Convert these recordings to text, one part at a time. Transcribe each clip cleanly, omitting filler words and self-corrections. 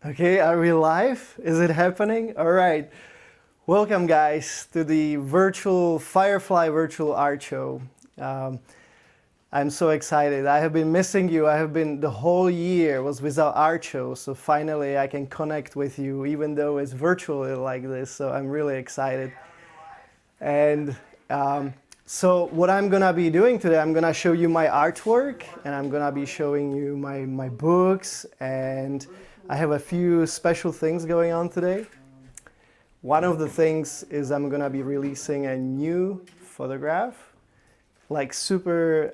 Okay, are we live? Is it happening? All right. Welcome, guys, to the virtual Firefly virtual art show. Um, I'm so excited. I have been missing you. I have been the whole year was without art show, so finally I can connect with you, even though it's virtually like this. So I'm really excited. And so what I'm gonna be doing today, I'm gonna show you my artwork, and I'm gonna be showing you my books, and I have a few special things going on today. One of the things is I'm gonna be releasing a new photograph, like super,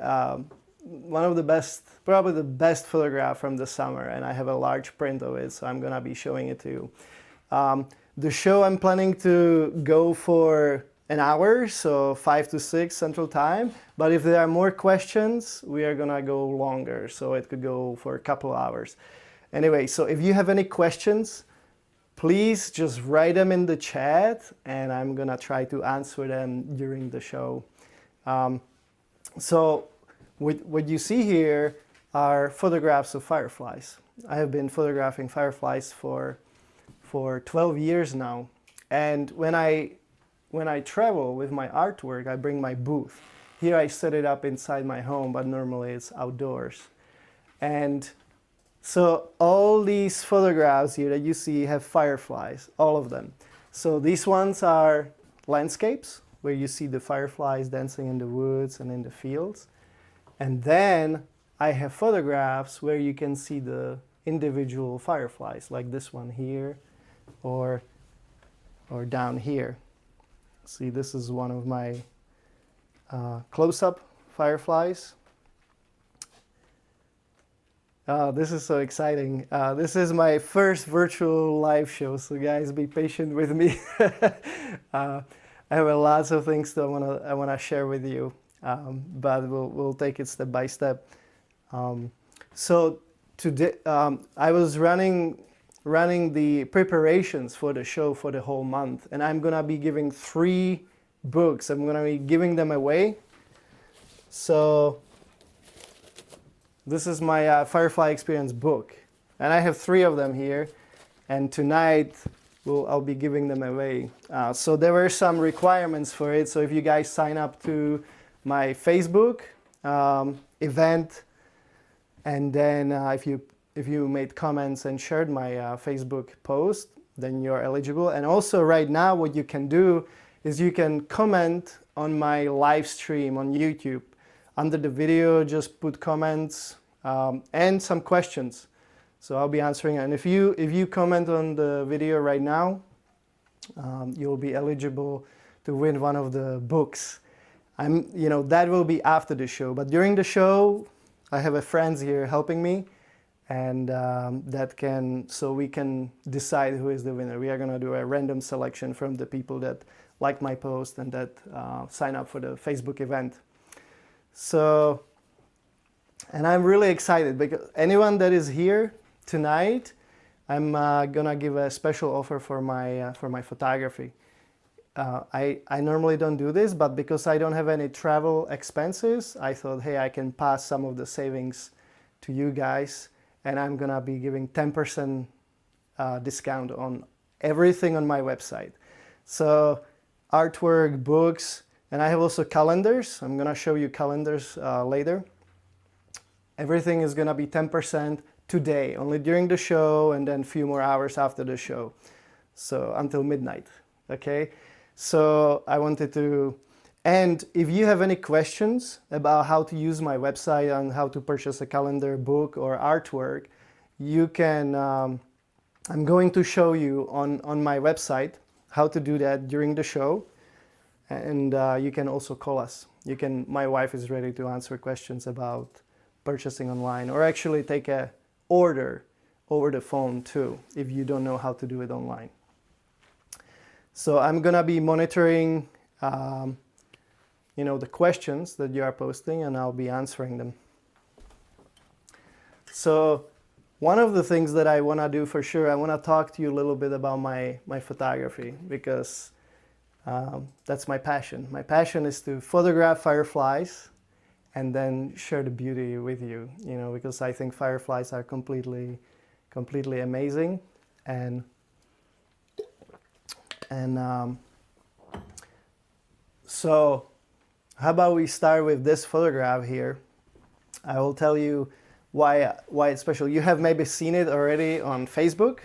one of the best, probably the best photograph from the summer, and I have a large print of it, so I'm gonna be showing it to you. The show I'm planning to go for an hour, so 5 to 6 Central Time. But if there are more questions, we are gonna go longer, so it could go for a couple of hours. Anyway, so if you have any questions, please just write them in the chat, and I'm gonna try to answer them during the show. So what you see here are photographs of fireflies. I have been photographing fireflies for 12 years now. And when I travel with my artwork, I bring my booth. Here I set it up inside my home, but normally it's outdoors. And so all these photographs here that you see have fireflies, all of them. So these ones are landscapes, where you see the fireflies dancing in the woods and in the fields. And then I have photographs where you can see the individual fireflies, like this one here, or down here. See, this is one of my close-up fireflies. This is so exciting. This is my first virtual live show, so guys, be patient with me. I have lots of things that I wanna share with you, but we'll take it step by step. So today I was running the preparations for the show for the whole month, and I'm gonna be giving 3 books. I'm gonna be giving them away. So this is my Firefly Experience book, and I have 3 of them here, and tonight I'll be giving them away. So there were some requirements for it, so if you guys sign up to my Facebook event, and then if you made comments and shared my Facebook post, then you're eligible. And also right now what you can do is you can comment on my live stream on YouTube. Under the video, just put comments and some questions. So I'll be answering. And if you comment on the video right now, you'll be eligible to win one of the books. That will be after the show. But during the show, I have a friends here helping me, and so we can decide who is the winner. We are gonna do a random selection from the people that like my post and that sign up for the Facebook event. So, and I'm really excited because anyone that is here tonight, I'm gonna give a special offer for my photography. I normally don't do this, but because I don't have any travel expenses, I thought, hey, I can pass some of the savings to you guys, and I'm gonna be giving 10% discount on everything on my website. So artwork, books, and I have also calendars. I'm gonna show you calendars later. Everything is gonna be 10% today, only during the show, and then a few more hours after the show. So until midnight, okay? So I wanted to, and if you have any questions about how to use my website and how to purchase a calendar, book, or artwork, you can, I'm going to show you on my website how to do that during the show. And you can also call us. My wife is ready to answer questions about purchasing online, or actually take a order over the phone too, if you don't know how to do it online. So I'm gonna be monitoring the questions that you are posting, and I'll be answering them. So one of the things that I wanna do for sure, I wanna talk to you a little bit about my photography, because that's my passion. My passion is to photograph fireflies and then share the beauty with you, because I think fireflies are completely amazing. And and so how about we start with this photograph here. I will tell you why it's special. You have maybe seen it already on Facebook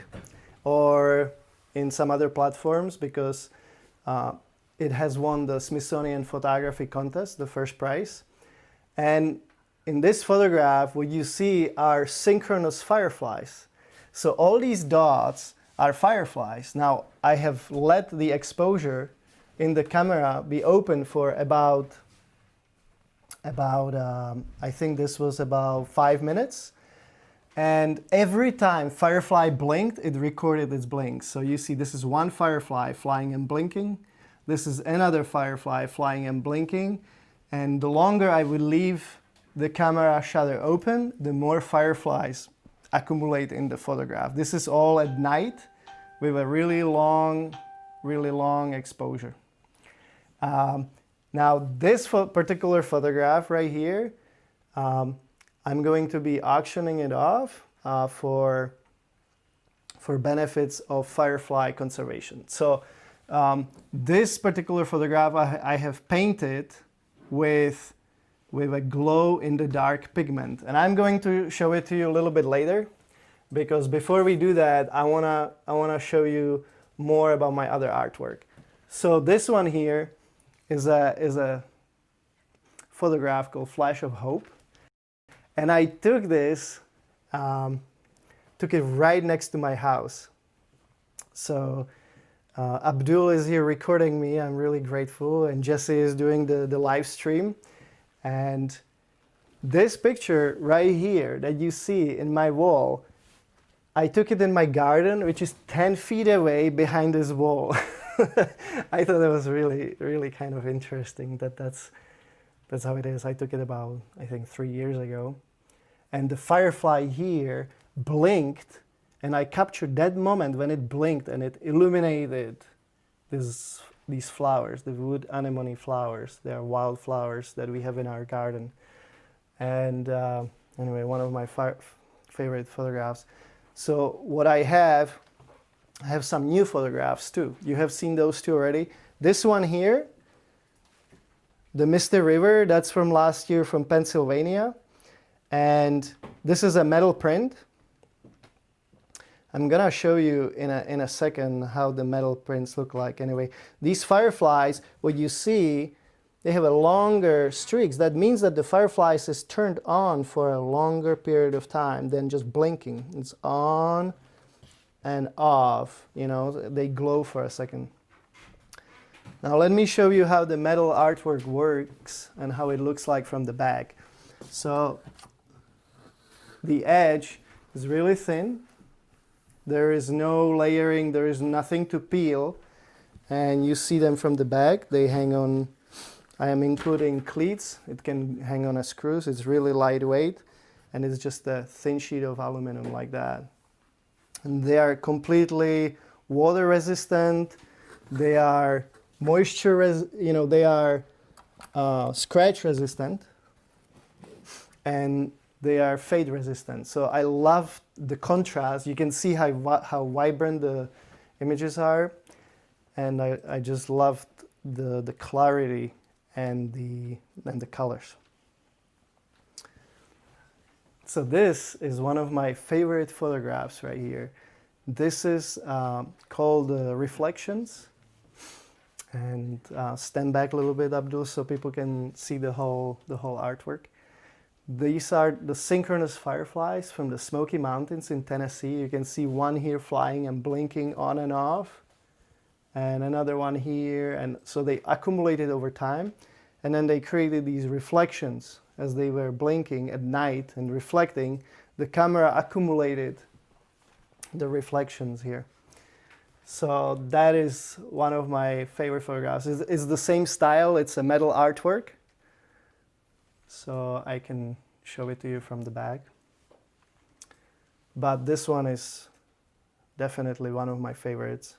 or in some other platforms, because it has won the Smithsonian Photography Contest, the first prize. And in this photograph, what you see are synchronous fireflies. So all these dots are fireflies. Now, I have let the exposure in the camera be open for about I think this was about 5 minutes. And every time Firefly blinked, it recorded its blinks. So you see this is one Firefly flying and blinking. This is another Firefly flying and blinking. And the longer I would leave the camera shutter open, the more Fireflies accumulate in the photograph. This is all at night with a really long exposure. Now this particular photograph right here, I'm going to be auctioning it off for benefits of firefly conservation. So this particular photograph I have painted with a glow-in-the-dark pigment. And I'm going to show it to you a little bit later, because before we do that, I wanna show you more about my other artwork. So this one here is a photograph called Flash of Hope. And I took this, took it right next to my house. So Abdul is here recording me. I'm really grateful. And Jesse is doing the live stream. And this picture right here that you see in my wall, I took it in my garden, which is 10 feet away behind this wall. I thought that was really kind of interesting that's how it is. I took it about, I think, 3 years ago. And the firefly here blinked, and I captured that moment when it blinked and it illuminated these flowers, the wood anemone flowers. They are wild flowers that we have in our garden. And anyway, one of my favorite photographs. So what I have some new photographs too. You have seen those two already. This one here, the Misty River, that's from last year from Pennsylvania. And this is a metal print. I'm gonna show you in a second how the metal prints look like. Anyway, these fireflies, what you see, they have a longer streaks. That means that the fireflies is turned on for a longer period of time than just blinking. It's on and off, you know, they glow for a second. Now let me show you how the metal artwork works and how it looks like from the back. So the edge is really thin. There is no layering, there is nothing to peel. And you see them from the back. They hang on, I am including cleats. It can hang on a screws. It's really lightweight. And it's just a thin sheet of aluminum like that. And they are completely water resistant. They are moisture, they are scratch resistant. And they are fade resistant. So I love the contrast. You can see how vibrant the images are. And I just loved the clarity and the colors. So this is one of my favorite photographs right here. This is called Reflections. And stand back a little bit, Abdul, so people can see the whole artwork. These are the synchronous fireflies from the Smoky Mountains in Tennessee. You can see one here flying and blinking on and off, and another one here. And so they accumulated over time, and then they created these reflections as they were blinking at night and reflecting. The camera accumulated the reflections here. So that is one of my favorite photographs. It's the same style. It's a metal artwork. So I can show it to you from the back. But this one is definitely one of my favorites.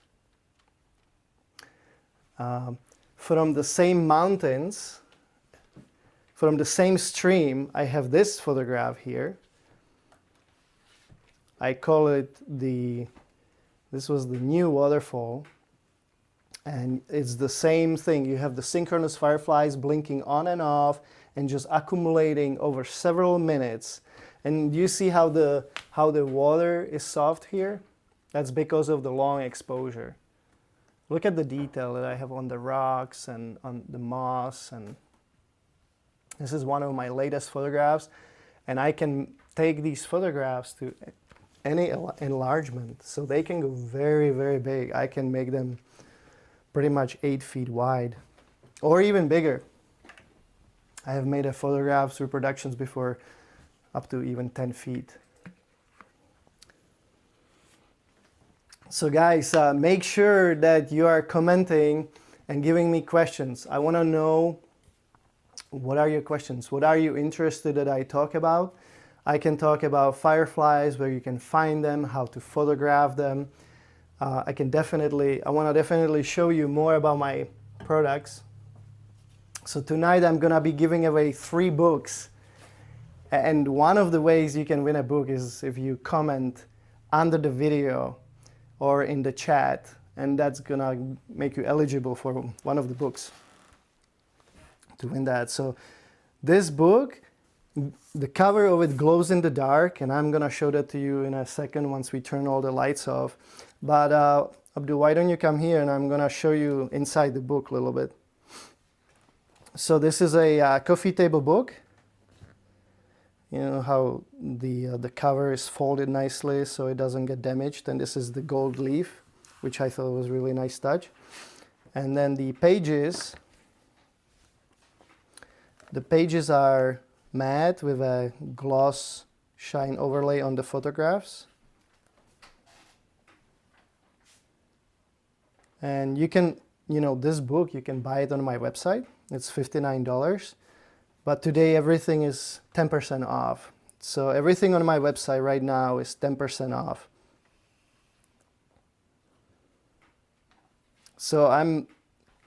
From the same mountains, from the same stream, I have this photograph here. I call it the This was the new waterfall. And it's the same thing. You have the synchronous fireflies blinking on and off and just accumulating over several minutes. And you see how the water is soft here? That's because of the long exposure. Look at the detail that I have on the rocks and on the moss. And this is one of my latest photographs. And I can take these photographs to any enlargement. So they can go very, very big. I can make them pretty much 8 feet wide or even bigger. I have made a photographs reproductions before up to even 10 feet. So guys, make sure that you are commenting and giving me questions. I want to know, what are your questions? What are you interested that I talk about? I can talk about fireflies, where you can find them, how to photograph them. I want to definitely show you more about my products. So tonight I'm gonna be giving away 3 books. And one of the ways you can win a book is if you comment under the video or in the chat, and that's gonna make you eligible for one of the books to win that. So this book, the cover of it glows in the dark, and I'm gonna show that to you in a second once we turn all the lights off. But Abdul, why don't you come here and I'm gonna show you inside the book a little bit. So this is a coffee table book. You know how the cover is folded nicely so it doesn't get damaged. And this is the gold leaf, which I thought was a really nice touch. And then the pages are matte with a gloss shine overlay on the photographs. And you can, this book, you can buy it on my website. It's $59. But today everything is 10% off. So everything on my website right now is 10% off. So I'm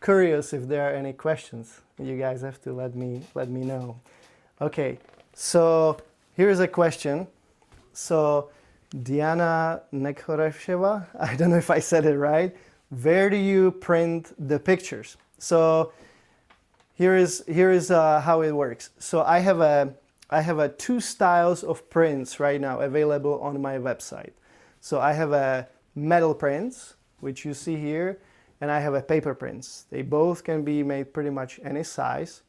curious if there are any questions. You guys have to let me know. Okay, so here's a question. So Diana Nekhorevsheva, I don't know if I said it right. Where do you print the pictures? So here is how it works. So I have 2 styles of prints right now available on my website. So I have a metal prints, which you see here, and I have a paper prints. They both can be made pretty much any size.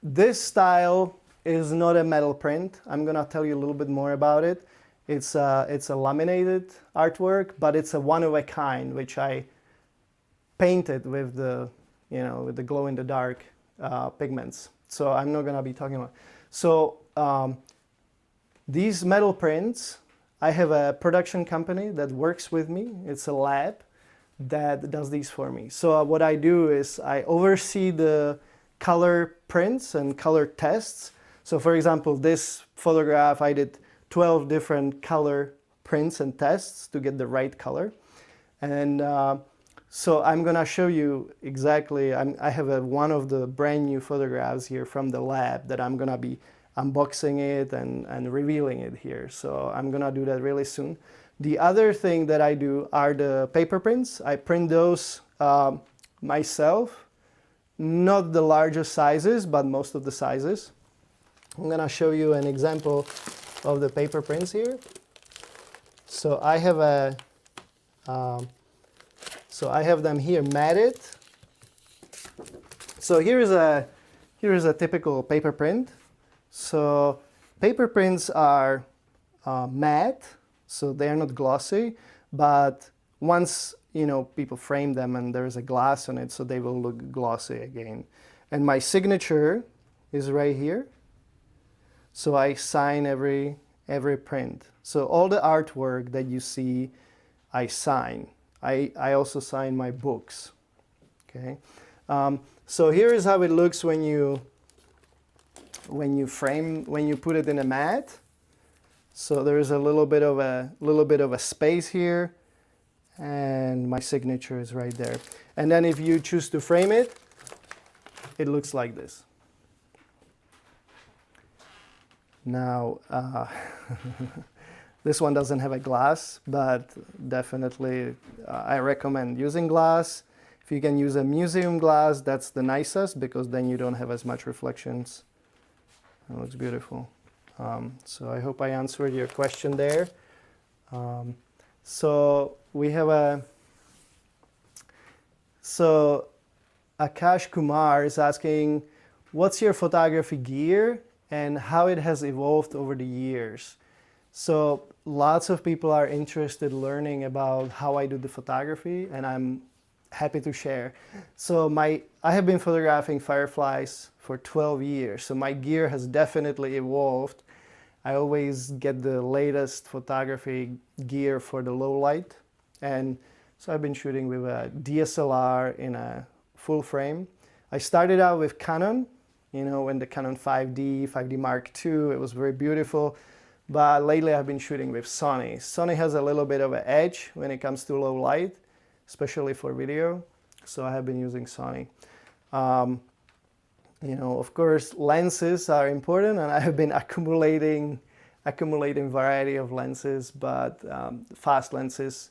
This style is not a metal print. I'm gonna tell you a little bit more about it. It's a laminated artwork, but it's a one of a kind, which I painted with the glow in the dark pigments. So I'm not gonna be talking about. So these metal prints, I have a production company that works with me. It's a lab that does these for me. So what I do is I oversee the color prints and color tests. So for example, this photograph, I did 12 different color prints and tests to get the right color. And so I'm gonna show you exactly, I have one of the brand new photographs here from the lab that I'm gonna be unboxing it and revealing it here. So I'm gonna do that really soon. The other thing that I do are the paper prints. I print those myself, not the largest sizes, but most of the sizes. I'm gonna show you an example of the paper prints here. So I have them here matted. So here is a typical paper print. So paper prints are matte, so they are not glossy, but once people frame them and there is a glass on it, so they will look glossy again. And my signature is right here. So I sign every print. So all the artwork that you see, I sign. I also sign my books. Okay. So here is how it looks when you put it in a mat. So there is a little bit of a space here, and my signature is right there. And then if you choose to frame it, it looks like this. Now, This one doesn't have a glass, but definitely I recommend using glass. If you can use a museum glass, that's the nicest because then you don't have as much reflections. It looks beautiful. So I hope I answered your question there. So we have Akash Kumar is asking, what's your photography gear and how it has evolved over the years? So lots of people are interested learning about how I do the photography, and I'm happy to share. So I have been photographing fireflies for 12 years, so my gear has definitely evolved. I always get the latest photography gear for the low light, and so I've been shooting with a DSLR in a full frame. I started out with Canon, when the Canon 5D Mark II, it was very beautiful. But lately I've been shooting with Sony. Sony has a little bit of an edge when it comes to low light, especially for video. So I have been using Sony. Of course, lenses are important, and I have been accumulating variety of lenses, but fast lenses,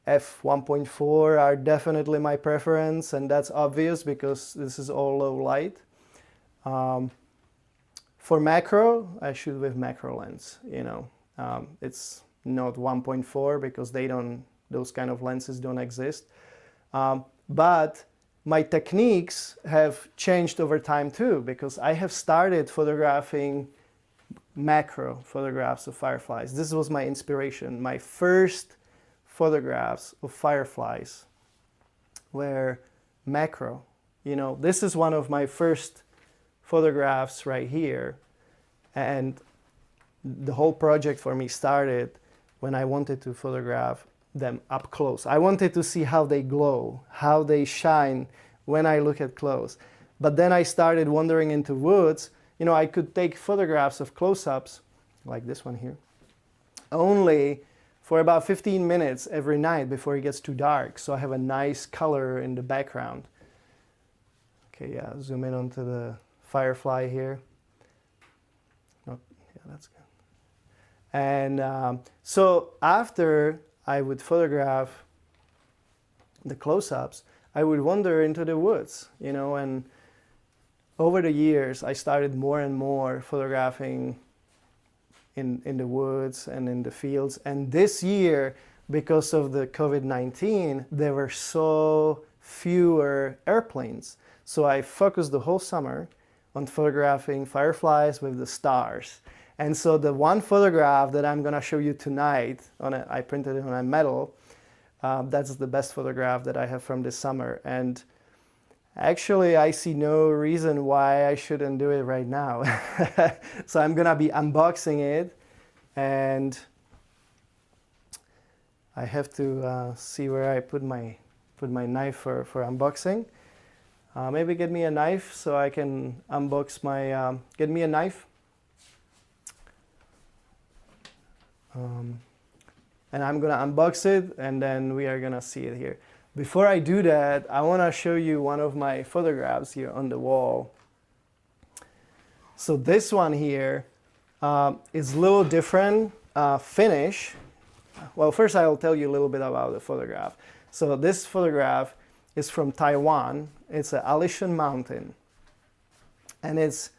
f1.4 are definitely my preference, and that's obvious because this is all low light. For macro, I shoot with macro lens. It's not 1.4 because those kind of lenses don't exist. But my techniques have changed over time too, because I have started photographing macro photographs of fireflies. This was my inspiration. My first photographs of fireflies were macro. This is one of my first photographs right here, and the whole project for me started when I wanted to photograph them up close. I wanted to see how they glow, how they shine when I look at close. But then I started wandering into woods. I could take photographs of close-ups, like this one here, only for about 15 minutes every night before it gets too dark, so I have a nice color in the background. Okay, yeah, zoom in onto the firefly here. Yeah, that's good. And so after I would photograph the close-ups, I would wander into the woods, and over the years I started more and more photographing in the woods and in the fields. And this year, because of the COVID-19, there were so fewer airplanes. So I focused the whole summer on photographing fireflies with the stars. And so the one photograph that I'm gonna show you tonight, I printed it on a metal, that's the best photograph that I have from this summer. And actually, I see no reason why I shouldn't do it right now. So I'm gonna be unboxing it, and I have to see where I put my knife for unboxing. Maybe get me a knife so I can unbox my, get me a knife. And I'm gonna unbox it, and then we are gonna see it here. Before I do that, I wanna show you one of my photographs here on the wall. So this one here is a little different finish. Well, first I'll tell you a little bit about the photograph. So this photograph is from Taiwan. It's an Alishan mountain, and this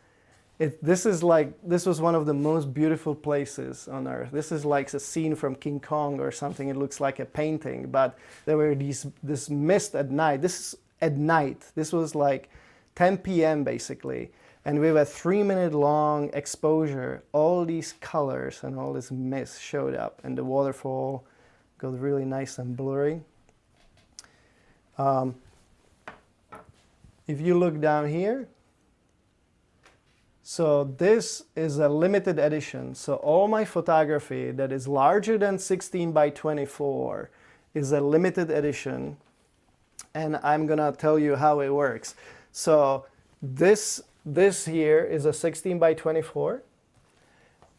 was one of the most beautiful places on earth. This is like a scene from King Kong or something. It looks like a painting, but there were this mist at night. This is at night. This was like 10 p.m. basically, and with a 3-minute long exposure, all these colors and all this mist showed up, and the waterfall got really nice and blurry. If you look down here, so this is a limited edition. So all my photography that is larger than 16 by 24 is a limited edition, and I'm gonna tell you how it works. So this here is a 16 by 24,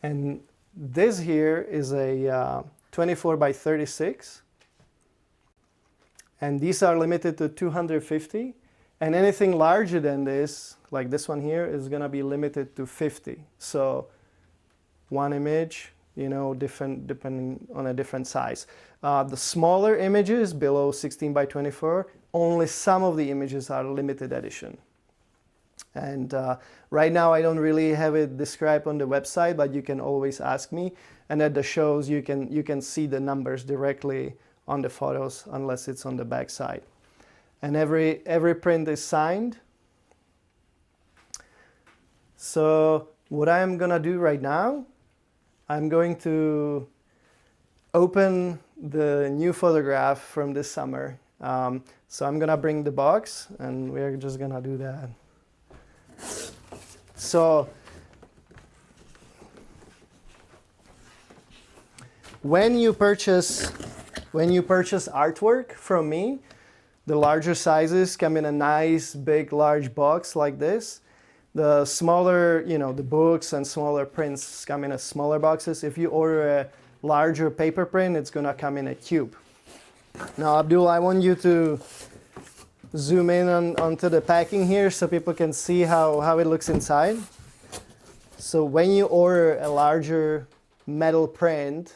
and this here is a 24 by 36, and these are limited to 250. And anything larger than this, like this one here, is gonna be limited to 50. So one image you know, different depending on a different size. The smaller images below 16 by 24, only some of the images are limited edition. And right now I don't really have it described on the website, but you can always ask me. And at the shows you can see the numbers directly on the photos unless it's on the back side. And every print is signed. So what I'm gonna do right now, I'm going to open the new photograph from this summer. So I'm gonna bring the box and we're just gonna do that. So when you purchase artwork from me, the larger sizes come in a nice big large box like this. The smaller, you know, the books and smaller prints come in a smaller boxes. If you order a larger paper print, it's gonna come in a cube. Now, Abdul, I want you to zoom in onto the packing here so people can see how it looks inside. So when you order a larger metal print,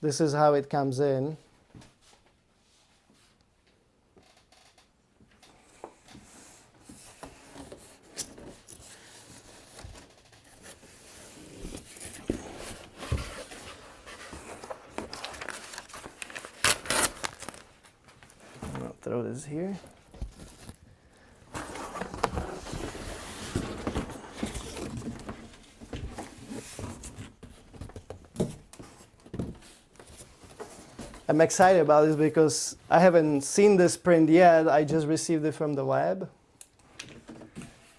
this is how it comes in. I'll throw this here. I'm excited about this because I haven't seen this print yet. I just received it from the lab.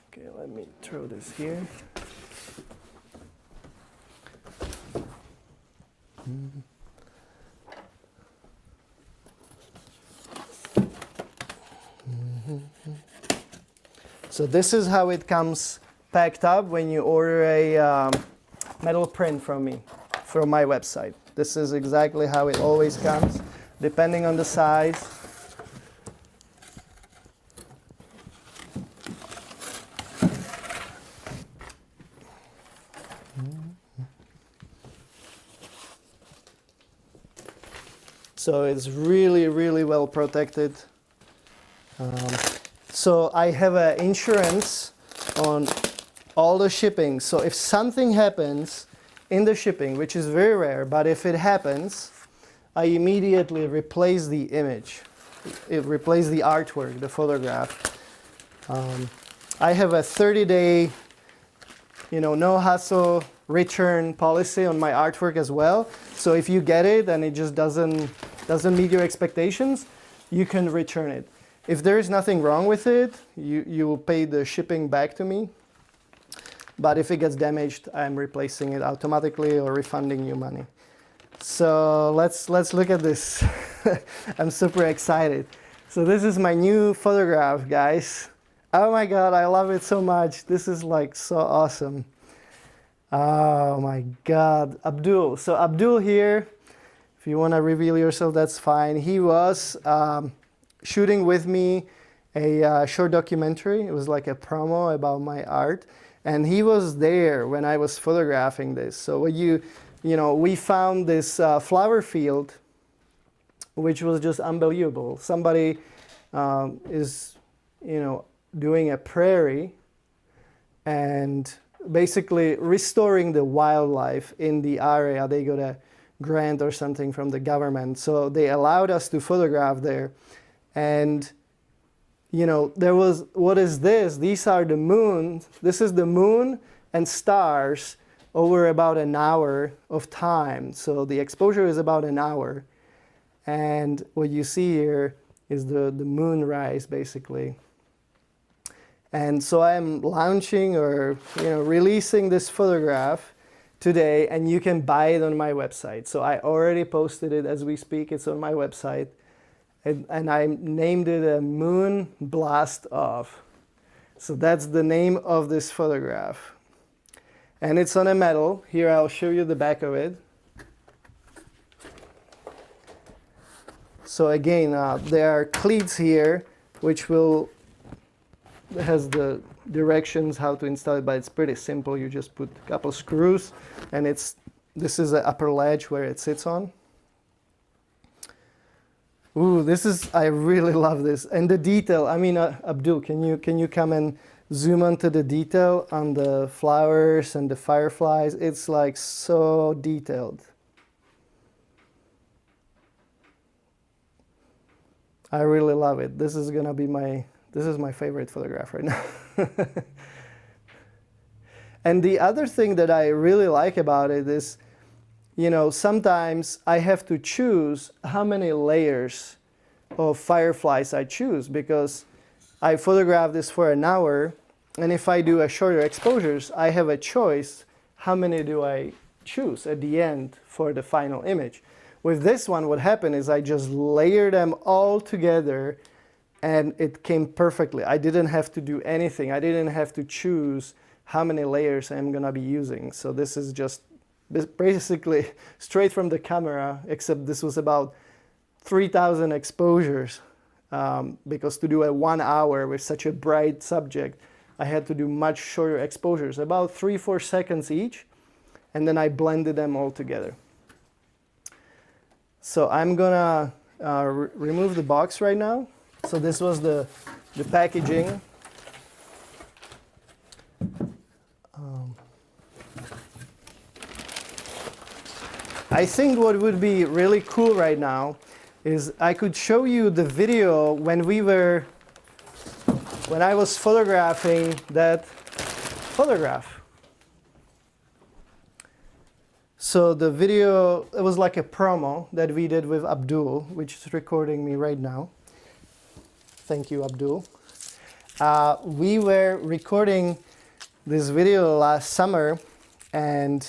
Okay, let me throw this here. So this is how it comes packed up when you order a metal print from me, from my website. This is exactly how it always comes, depending on the size. So it's really, really well protected. So I have an insurance on all the shipping. So if something happens in the shipping, which is very rare, but if it happens, I immediately replace the image. It replaces the artwork, the photograph. I have a 30-day, you know, no hassle return policy on my artwork as well. So if you get it and it just doesn't meet your expectations, you can return it. If there is nothing wrong with it, you will pay the shipping back to me. But if it gets damaged, I'm replacing it automatically or refunding you money. So let's look at this. I'm super excited. So this is my new photograph, guys. Oh my God, I love it so much. This is like so awesome. Oh my God, Abdul. So Abdul here, if you want to reveal yourself, that's fine. He was shooting with me a short documentary. It was like a promo about my art. And he was there when I was photographing this. So what you know, we found this flower field, which was just unbelievable. Somebody is, you know, doing a prairie and basically restoring the wildlife in the area. They got a grant or something from the government. So they allowed us to photograph there. And you know, there was, what is this? These are the moon. This is the moon and stars over about an hour of time. So the exposure is about an hour. And what you see here is the moonrise, basically. And so I'm launching or, you know, releasing this photograph today, and you can buy it on my website. So I already posted it as we speak. It's on my website. And I named it a Moon Blast Off. So that's the name of this photograph. And it's on a metal. Here, I'll show you the back of it. So again, there are cleats here, which has the directions how to install it, but it's pretty simple. You just put a couple screws, and it's This is the upper ledge where it sits on. Ooh, I really love this. And the detail, I mean, Abdul, can you come and zoom onto the detail on the flowers and the fireflies? It's like so detailed. I really love it. This is my favorite photograph right now. And the other thing that I really like about it is, you know, sometimes I have to choose how many layers of fireflies I choose, because I photograph this for an hour, and if I do a shorter exposures, I have a choice how many do I choose at the end for the final image. With this one, what happened is I just layered them all together and it came perfectly. I didn't have to do anything. I didn't have to choose how many layers I'm gonna be using. So this is just basically straight from the camera, except this was about 3,000 exposures, because to do a 1 hour with such a bright subject, I had to do much shorter exposures, about 3-4 seconds each, and then I blended them all together. So I'm gonna remove the box right now. So this was the packaging. I think what would be really cool right now is I could show you the video when I was photographing that photograph. So the video, it was like a promo that we did with Abdul, which is recording me right now. Thank you, Abdul. We were recording this video last summer, and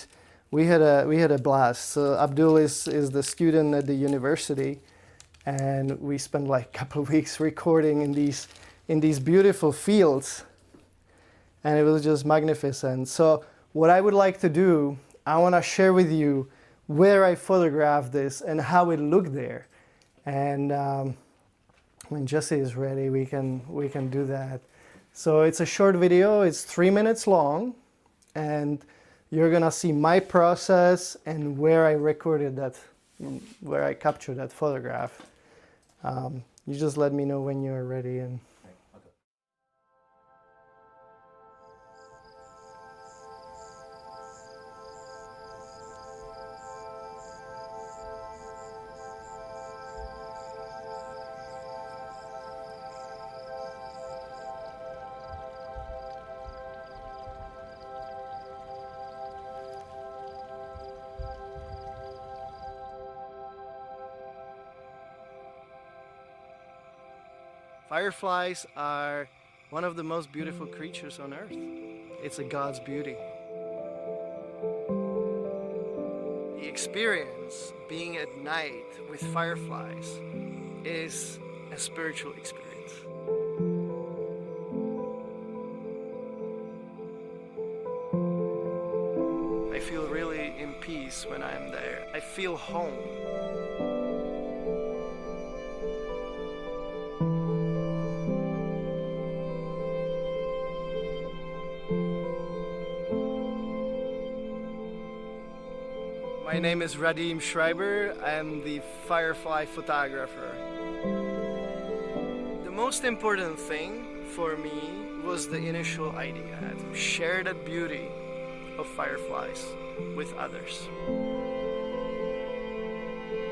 we had a blast. So Abdul is the student at the university, and we spent like a couple of weeks recording in these beautiful fields, and it was just magnificent. So what I would like to do, I want to share with you where I photographed this and how it looked there. And when Jesse is ready, we can do that. So it's a short video. It's 3 minutes long, and you're gonna see my process and where I recorded that, where I captured that photograph. You just let me know when you're ready. And fireflies are one of the most beautiful creatures on earth. It's a God's beauty. The experience being at night with fireflies is a spiritual experience. I feel really in peace when I'm there. I feel home. My name is Radim Schreiber. I am the Firefly photographer. The most important thing for me was the initial idea, to share that beauty of fireflies with others.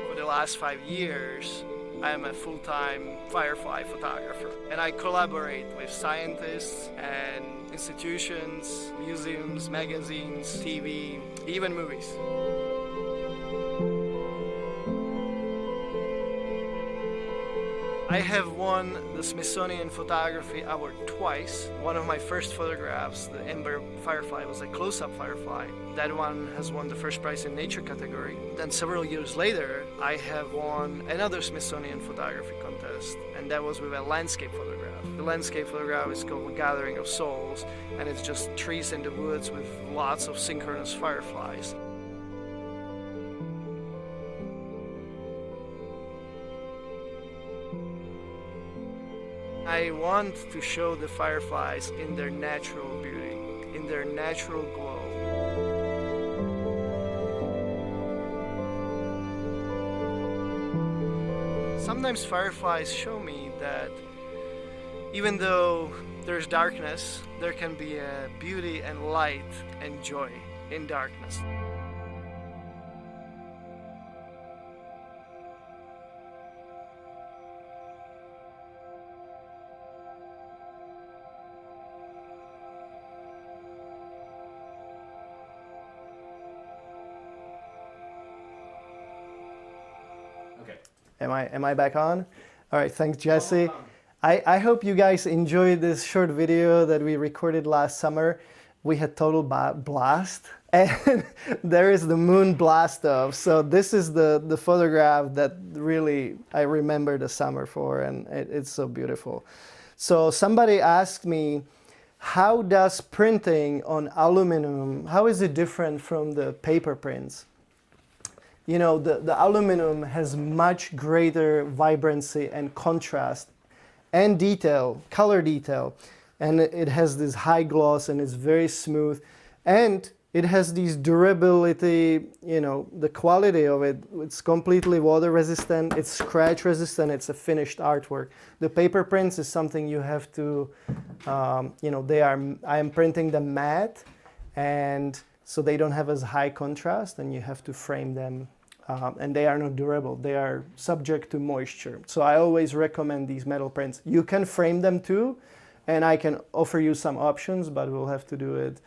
For the last 5 years, I am a full-time firefly photographer, and I collaborate with scientists and institutions, museums, magazines, TV, even movies. I have won the Smithsonian Photography Award twice. One of my first photographs, the Ember Firefly, was a close-up firefly. That one has won the first prize in nature category. Then several years later, I have won another Smithsonian photography contest, and that was with a landscape photograph. The landscape photograph is called Gathering of Souls, and it's just trees in the woods with lots of synchronous fireflies. I want to show the fireflies in their natural beauty, in their natural glow. sometimes fireflies show me that even though there's darkness, there can be a beauty and light and joy in darkness. Okay. Am I back on? All right, thanks, Jesse. I hope you guys enjoyed this short video that we recorded last summer. We had total blast, and there is the moon blast off. So this is the photograph that really I remember the summer for, and it's so beautiful. So somebody asked me, how does printing on aluminum, how is it different from the paper prints? You know, the aluminum has much greater vibrancy and contrast and detail, color detail, and it has this high gloss and it's very smooth, and it has this durability, you know, the quality of it. It's completely water resistant, it's scratch resistant, it's a finished artwork. The paper prints is something you have to, you know, I am printing them matte, and so they don't have as high contrast, and you have to frame them. And they are not durable. They are subject to moisture. So I always recommend these metal prints. You can frame them too, and I can offer you some options, but we'll have to do it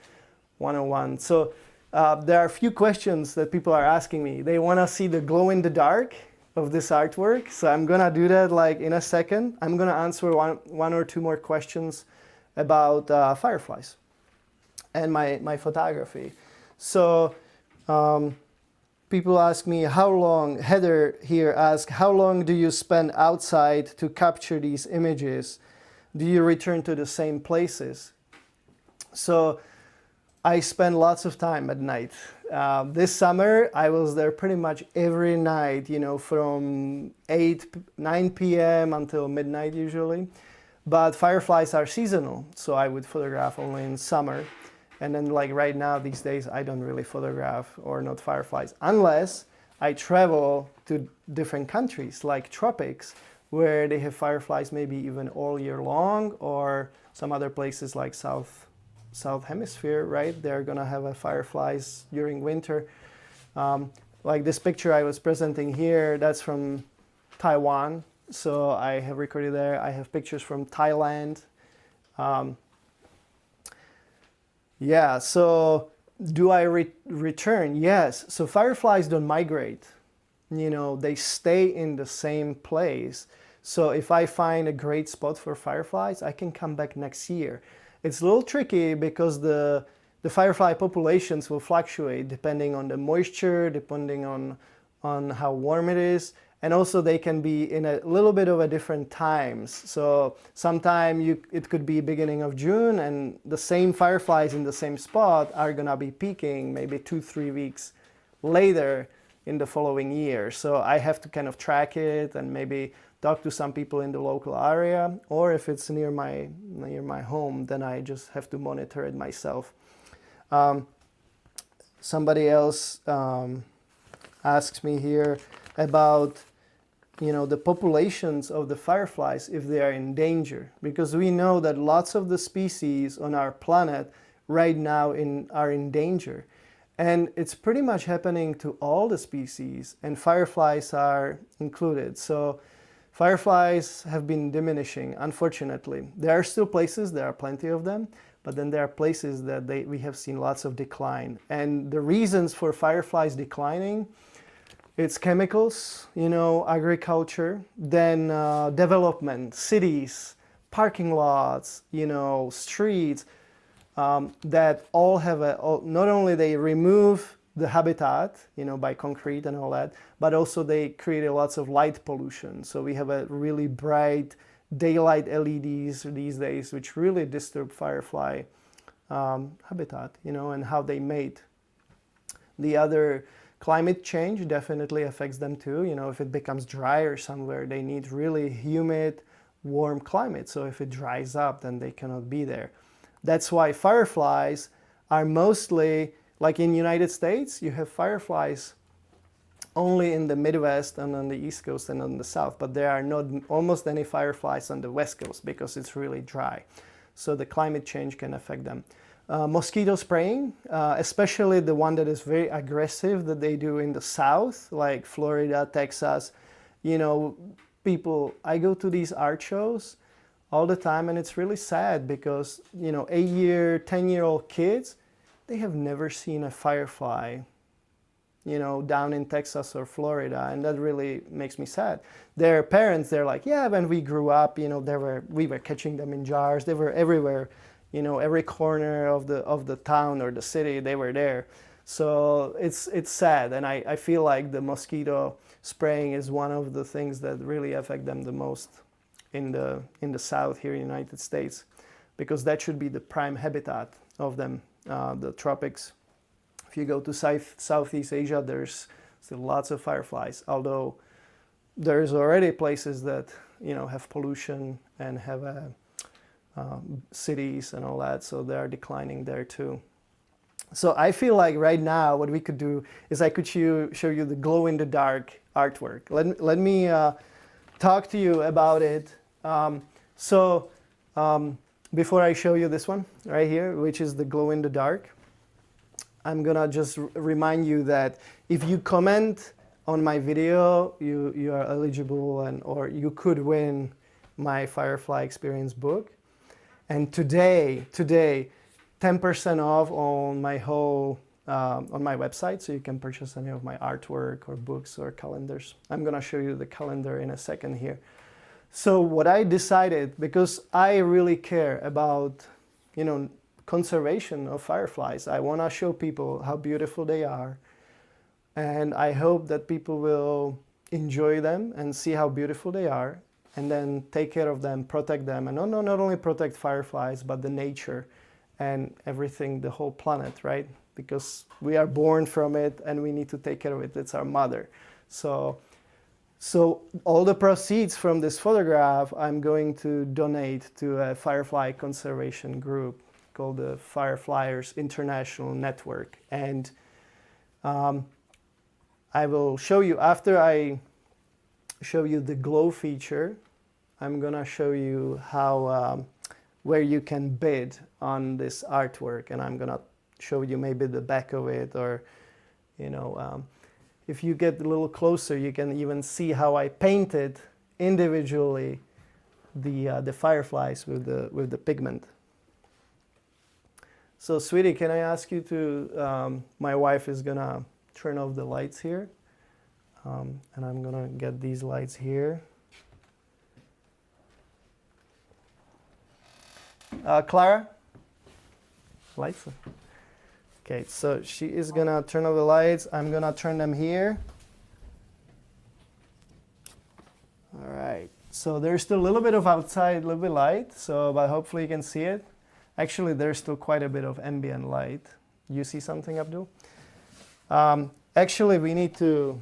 one-on-one. So there are a few questions that people are asking me. They want to see the glow in the dark of this artwork. So I'm going to do that like in a second. I'm going to answer one or two more questions about fireflies and my photography. So people ask me how long, Heather here asks, how long do you spend outside to capture these images? Do you return to the same places? So I spend lots of time at night. This summer, I was there pretty much every night, you know, from 9 p.m. until midnight usually. But fireflies are seasonal, so I would photograph only in summer. And then like right now, these days, I don't really photograph or not fireflies unless I travel to different countries like tropics where they have fireflies maybe even all year long, or some other places like South Hemisphere, right? They're gonna have fireflies during winter. Like this picture I was presenting here, that's from Taiwan. So I have recorded there. I have pictures from Thailand. Yeah, so do I return? Yes. So fireflies don't migrate. You know, they stay in the same place. So if I find a great spot for fireflies, I can come back next year. It's a little tricky because the firefly populations will fluctuate depending on the moisture, depending on how warm it is. And also they can be in a little bit of a different times. So sometime it could be beginning of June, and the same fireflies in the same spot are gonna be peaking maybe 2-3 weeks later in the following year. So I have to kind of track it and maybe talk to some people in the local area, or if it's near my home, then I just have to monitor it myself. Somebody else asks me here about, you know, the populations of the fireflies if they are in danger, because we know that lots of the species on our planet right now are in danger, and it's pretty much happening to all the species, and fireflies are included. So fireflies have been diminishing, unfortunately. There are still places, there are plenty of them, but then there are places that we have seen lots of decline. And the reasons for fireflies declining, it's chemicals, you know, agriculture, then development, cities, parking lots, you know, streets, that all have not only they remove the habitat, you know, by concrete and all that, but also they create lots of light pollution. So we have a really bright daylight LEDs these days, which really disturb firefly habitat, you know, and how they mate. The other climate change definitely affects them too. You know, if it becomes drier somewhere, they need really humid, warm climate. So if it dries up, then they cannot be there. That's why fireflies are mostly, like in the United States, you have fireflies only in the Midwest and on the East Coast and on the South, but there are not almost any fireflies on the West Coast because it's really dry. So the climate change can affect them. Mosquito spraying, especially the one that is very aggressive that they do in the South, like Florida, Texas. You know, people, I go to these art shows all the time, and it's really sad because, you know, 8-year, 10-year-old kids, they have never seen a firefly, you know, down in Texas or Florida, and that really makes me sad. Their parents, they're like, yeah, when we grew up, you know, we were catching them in jars. They were everywhere, you know, every corner of the town or the city, they were there. So it's sad, and I feel like the mosquito spraying is one of the things that really affect them the most in the South here in the United States, because that should be the prime habitat of them, the tropics. If you go to Southeast Asia, there's still lots of fireflies, although there's already places that, you know, have pollution and have cities and all that, so they are declining there too. So I feel like right now what we could do is I could show you the glow-in-the-dark artwork. Let me talk to you about it. Before I show you this one right here, which is the glow-in-the-dark, I'm gonna just remind you that if you comment on my video, you are eligible, or you could win my Firefly Experience book. And today, 10% off on my whole on my website, so you can purchase any of my artwork or books or calendars. I'm gonna show you the calendar in a second here. So what I decided, because I really care about, you know, conservation of fireflies, I want to show people how beautiful they are, and I hope that people will enjoy them and see how beautiful they are, and then take care of them, protect them, and not only protect fireflies, but the nature and everything, the whole planet, right? Because we are born from it and we need to take care of it. It's our mother. So all the proceeds from this photograph, I'm going to donate to a firefly conservation group called the Fireflies International Network. And I will show you, after I show you the glow feature, I'm gonna show you how where you can bid on this artwork, and I'm gonna show you maybe the back of it, or, you know, if you get a little closer, you can even see how I painted individually the fireflies with the pigment. So, sweetie, can I ask you to? My wife is gonna turn off the lights here, and I'm gonna get these lights here. Clara, lights. Okay, so she is gonna turn off the lights. I'm gonna turn them here. All right. So there's still a little bit of outside, a little bit light. So, but hopefully you can see it. Actually, there's still quite a bit of ambient light. You see something, Abdul? Actually, we need to.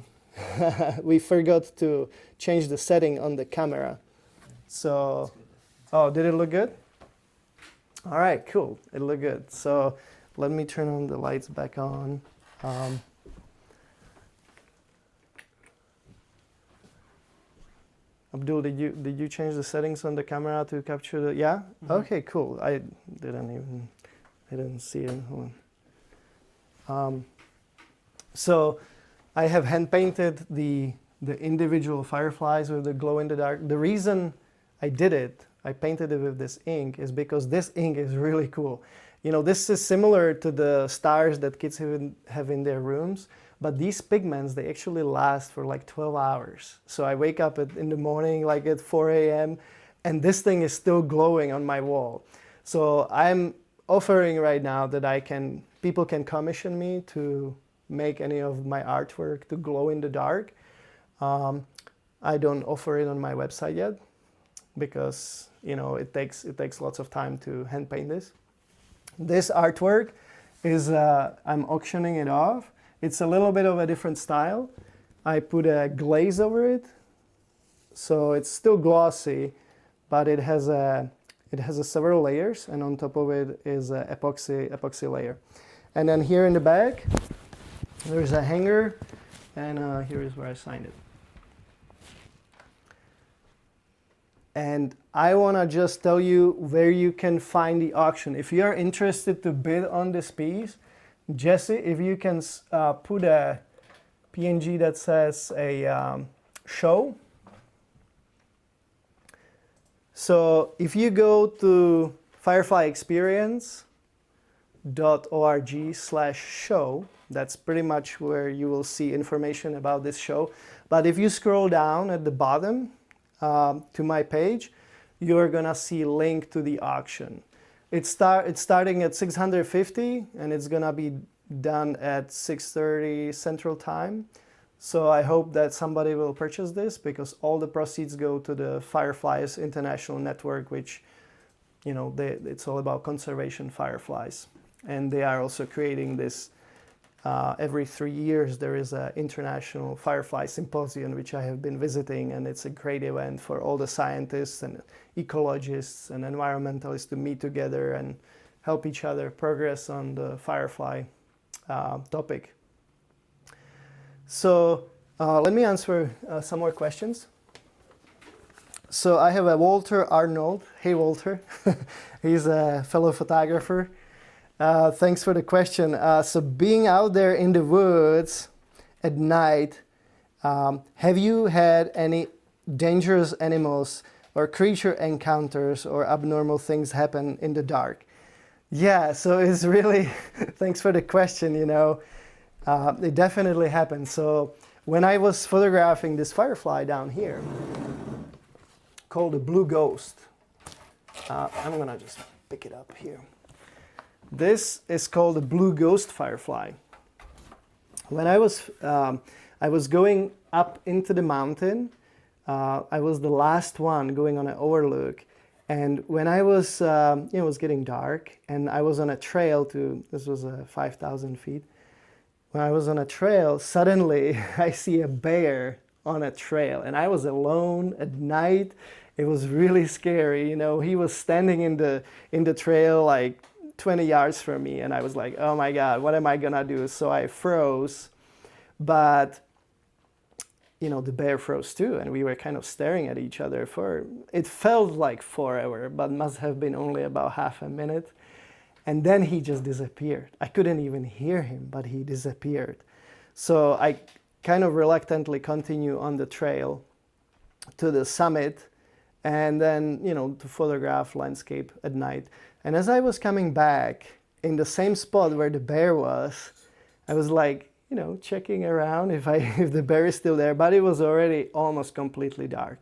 We forgot to change the setting on the camera. So, oh, did it look good? All right, cool. It looked good. So let me turn on the lights back on. Abdul, did you change the settings on the camera to capture the? Yeah. Mm-hmm. Okay, cool. I didn't see it. Hold on. So I have hand painted the individual fireflies with the glow in the dark. The reason I did it, I painted it with this ink, is because this ink is really cool. You know, this is similar to the stars that kids have in their rooms, but these pigments, they actually last for like 12 hours. So I wake up in the morning, like at 4 a.m., and this thing is still glowing on my wall. So I'm offering right now that people can commission me to make any of my artwork to glow in the dark. I don't offer it on my website yet, because, you know, it takes lots of time to hand paint this. This artwork is, I'm auctioning it off. It's a little bit of a different style. I put a glaze over it, so it's still glossy, but it has several layers, and on top of it is an epoxy layer. And then here in the back, there's a hanger, and here is where I signed it. And I want to just tell you where you can find the auction. If you are interested to bid on this piece, Jesse, if you can put a PNG that says a show. So if you go to fireflyexperience.org/show, that's pretty much where you will see information about this show. But if you scroll down at the bottom to my page, you're gonna see a link to the auction. It's starting at 650 and it's gonna be done at 6:30 Central Time. So I hope that somebody will purchase this because all the proceeds go to the Fireflies International Network, which, you know, it's all about conservation fireflies. And they are also creating this, every 3 years there is an international Firefly Symposium, which I have been visiting, and it's a great event for all the scientists and ecologists and environmentalists to meet together and help each other progress on the Firefly topic. So let me answer some more questions. So I have a Walter Arnold. Hey, Walter. He's a fellow photographer. Thanks for the question. So being out there in the woods at night, have you had any dangerous animals or creature encounters or abnormal things happen in the dark? Yeah, so it's really, thanks for the question, you know. It definitely happened. So when I was photographing this firefly down here, called a blue ghost, I'm gonna just pick it up here. This is called a blue ghost firefly. When I was going up into the mountain, I was the last one going on an overlook. And when I was, it was getting dark, and I was on a trail to, this was 5,000 feet. When I was on a trail, suddenly I see a bear on a trail, and I was alone at night. It was really scary, you know. He was standing in the trail like 20 yards from me, and I was like, oh my God, what am I gonna do? So I froze, but you know, the bear froze too, and we were kind of staring at each other for, it felt like forever, but must have been only about half a minute. And then he just disappeared. I couldn't even hear him, but he disappeared. So I kind of reluctantly continue on the trail to the summit, and then, you know, to photograph landscape at night. And as I was coming back in the same spot where the bear was, I was like, you know, checking around if the bear is still there, but it was already almost completely dark.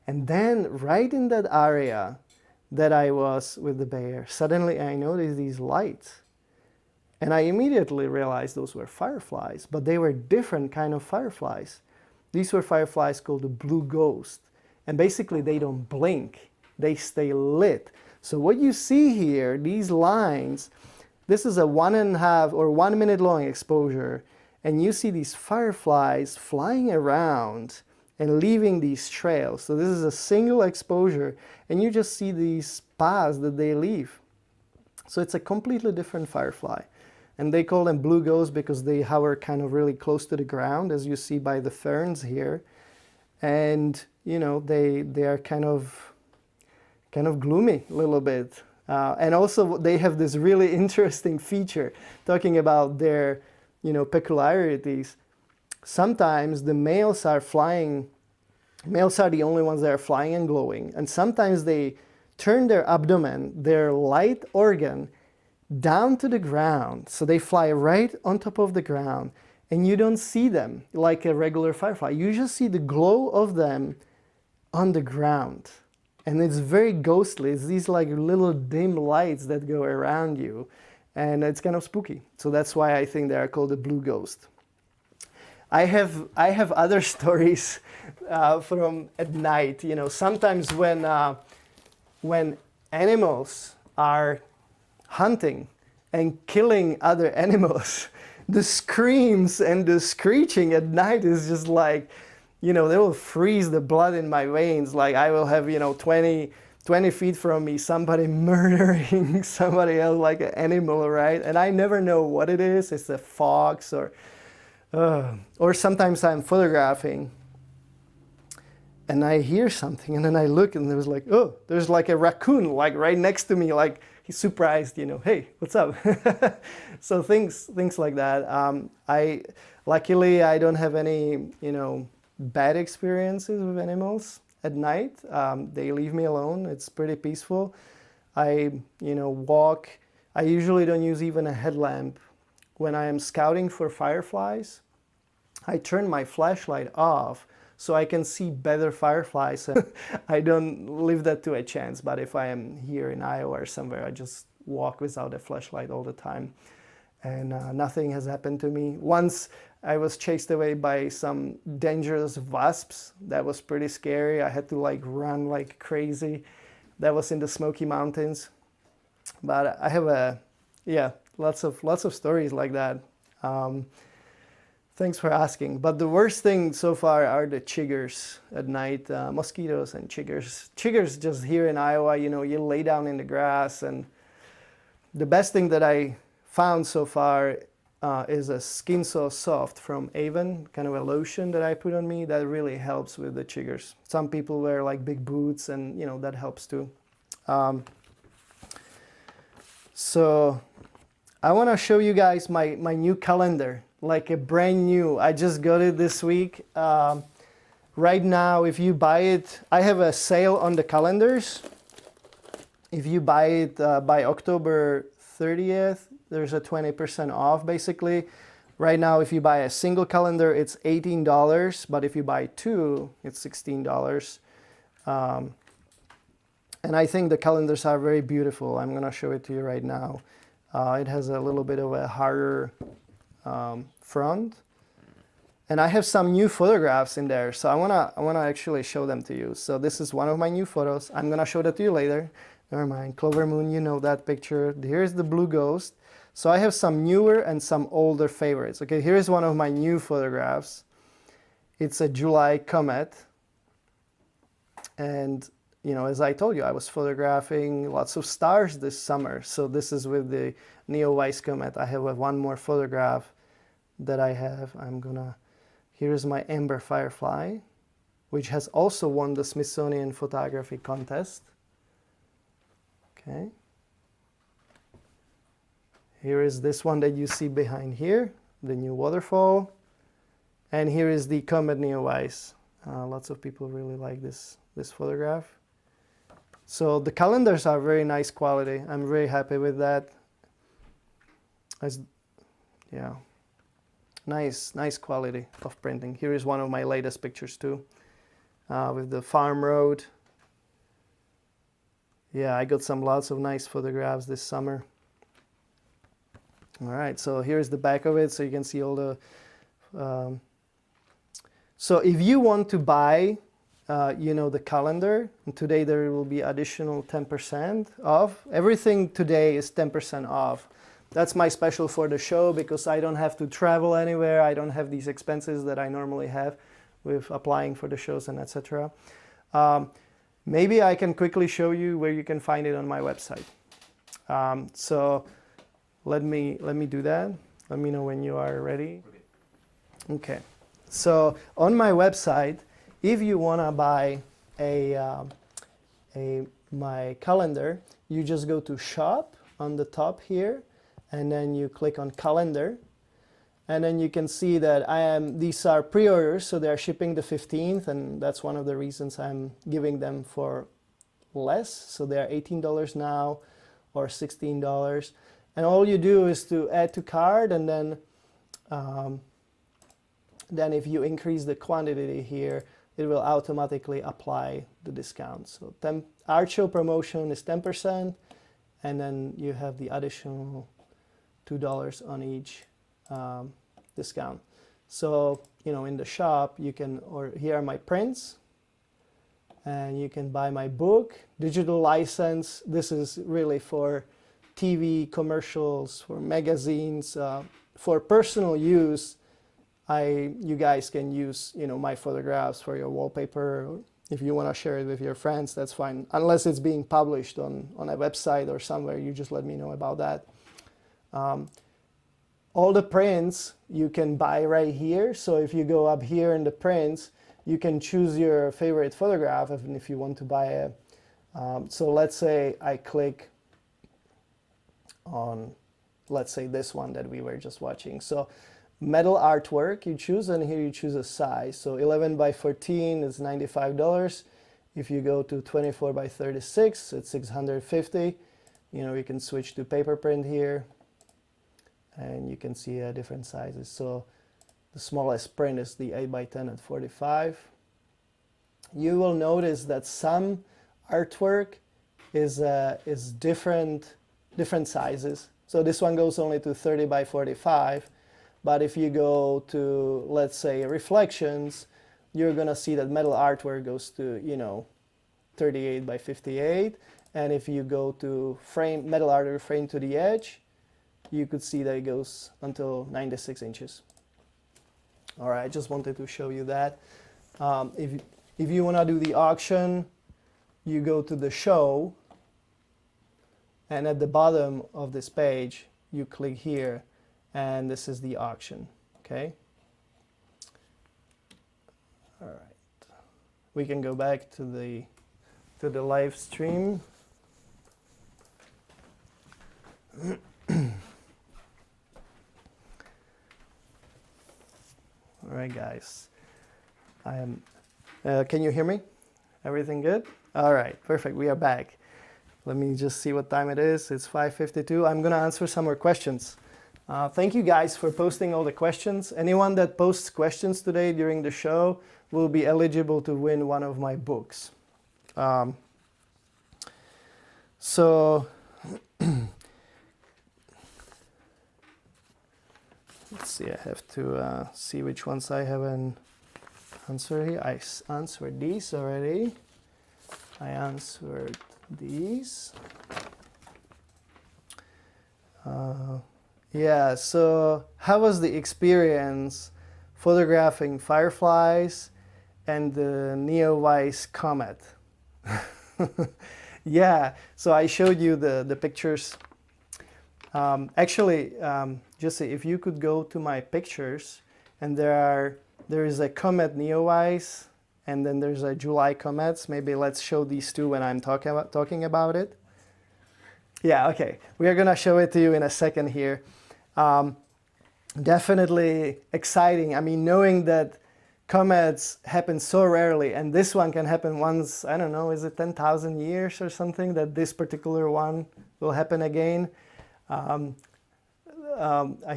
And then right in that area that I was with the bear, suddenly I noticed these lights. And I immediately realized those were fireflies, but they were different kind of fireflies. These were fireflies called the blue ghost. And basically they don't blink, they stay lit. So what you see here, these lines, this is a 1.5 or 1 minute long exposure, and you see these fireflies flying around and leaving these trails. So this is a single exposure, and you just see these paths that they leave. So it's a completely different firefly. And they call them blue ghosts because they hover kind of really close to the ground, as you see by the ferns here. And you know, they are kind of gloomy a little bit. And also they have this really interesting feature, talking about their, you know, peculiarities. Sometimes the males are flying, males are the only ones that are flying and glowing. And sometimes they turn their abdomen, their light organ, down to the ground. So they fly right on top of the ground, and you don't see them like a regular firefly. You just see the glow of them on the ground. And it's very ghostly. It's these like little dim lights that go around you. And it's kind of spooky. So that's why I think they are called the blue ghost. I have other stories from at night. You know, sometimes when animals are hunting and killing other animals, the screams and the screeching at night is just like, you know, they will freeze the blood in my veins. Like I will have, you know, 20 feet from me, somebody murdering somebody else like an animal, right? And I never know what it is. It's a fox or Or sometimes I'm photographing and I hear something and then I look and there's like, oh, there's like a raccoon like right next to me, like he's surprised, you know, hey, what's up? So things like that. Luckily I don't have any, you know, bad experiences with animals at night. They leave me alone. It's pretty peaceful. I, you know, walk. I usually don't use even a headlamp. When I am scouting for fireflies, I turn my flashlight off so I can see better fireflies. I don't leave that to a chance, but if I am here in Iowa or somewhere, I just walk without a flashlight all the time. And nothing has happened to me. Once I was chased away by some dangerous wasps. That was pretty scary. I had to like run like crazy. That was in the Smoky Mountains. But I have lots of stories like that. Thanks for asking. But the worst thing so far are the chiggers at night, mosquitoes and chiggers. Chiggers just here in Iowa, you know, you lay down in the grass, and the best thing that I found so far is a Skin So Soft from Avon, kind of a lotion that I put on me that really helps with the chiggers. Some people wear like big boots, and you know that helps too. So I want to show you guys my new calendar, like a brand new. I just got it this week. Right now, if you buy it, I have a sale on the calendars. If you buy it by October 30th, there's a 20% off basically. Right now, if you buy a single calendar, it's $18, but if you buy two, it's $16. And I think the calendars are very beautiful. I'm gonna show it to you right now. It has a little bit of a harder front. And I have some new photographs in there, so I wanna actually show them to you. So this is one of my new photos. I'm gonna show that to you later. Never mind, Clover Moon, you know that picture. Here's the Blue Ghost. So I have some newer and some older favorites. Okay, here's one of my new photographs. It's a July comet. And you know, as I told you, I was photographing lots of stars this summer. So this is with the Neowise comet. I have one more photograph that I have. Here's my Amber Firefly, which has also won the Smithsonian Photography Contest. Okay. Here is this one that you see behind here, the new waterfall. And here is the comet Neowise. Lots of people really like this photograph. So the calendars are very nice quality. I'm very happy with that. Yeah, nice quality of printing. Here is one of my latest pictures too, with the farm road. Yeah, I got lots of nice photographs this summer. All right, so here's the back of it, so you can see all the. So if you want to buy, you know, the calendar, and today there will be additional 10% off. Everything today is 10% off. That's my special for the show because I don't have to travel anywhere. I don't have these expenses that I normally have with applying for the shows and etc. Maybe I can quickly show you where you can find it on my website. So let me do that. Let me know when you are ready. Okay. So on my website, if you want to buy my calendar, you just go to shop on the top here, and then you click on calendar, and then you can see that these are pre-orders, so they're shipping the 15th, and that's one of the reasons I'm giving them for less. So they're $18 now or $16, and all you do is to add to cart, and then if you increase the quantity here, it will automatically apply the discount. So art show promotion is 10%, and then you have the additional $2 on each discount. So, you know, in the shop, you can, or here are my prints, and you can buy my book, digital license. This is really for TV commercials, for magazines, for personal use. You guys can use, you know, my photographs for your wallpaper. If you want to share it with your friends, that's fine. Unless it's being published on a website or somewhere, you just let me know about that. all the prints you can buy right here. So if you go up here in the prints, you can choose your favorite photograph if you want to buy a. So let's say I click on, let's say this one that we were just watching. So metal artwork you choose, and here you choose a size. So 11 by 14 is $95. If you go to 24 by 36, it's $650. You can switch to paper print here, and you can see different sizes. So the smallest print is the 8 by 10 at 45. You will notice that some artwork is different sizes. So this one goes only to 30 by 45. But if you go to, let's say, reflections, you're gonna see that metal artwork goes to 38 by 58. And if you go to metal artwork frame to the edge, you could see that it goes until 96 inches. All right, I just wanted to show you that. If you want to do the auction, you go to the show, and at the bottom of this page, you click here, and this is the auction. Okay. All right. We can go back to the live stream. All right, guys. Can you hear me? Everything good? All right, perfect. We are back. Let me just see what time it is. It's 5:52. I'm going to answer some more questions. Thank you guys for posting all the questions. Anyone that posts questions today during the show will be eligible to win one of my books. So let's see, I have to see which ones I haven't answered here. I answered these already. I answered these. Yeah, so how was the experience photographing fireflies and the Neowise comet? Yeah, so I showed you the pictures. Actually, Jesse, if you could go to my pictures, and there is a comet Neowise, and then there's a July comets. Maybe let's show these two when I'm talking about it. Yeah, okay. We are gonna show it to you in a second here. Definitely exciting. I mean, knowing that comets happen so rarely, and this one can happen once, I don't know, is it 10,000 years or something, that this particular one will happen again? I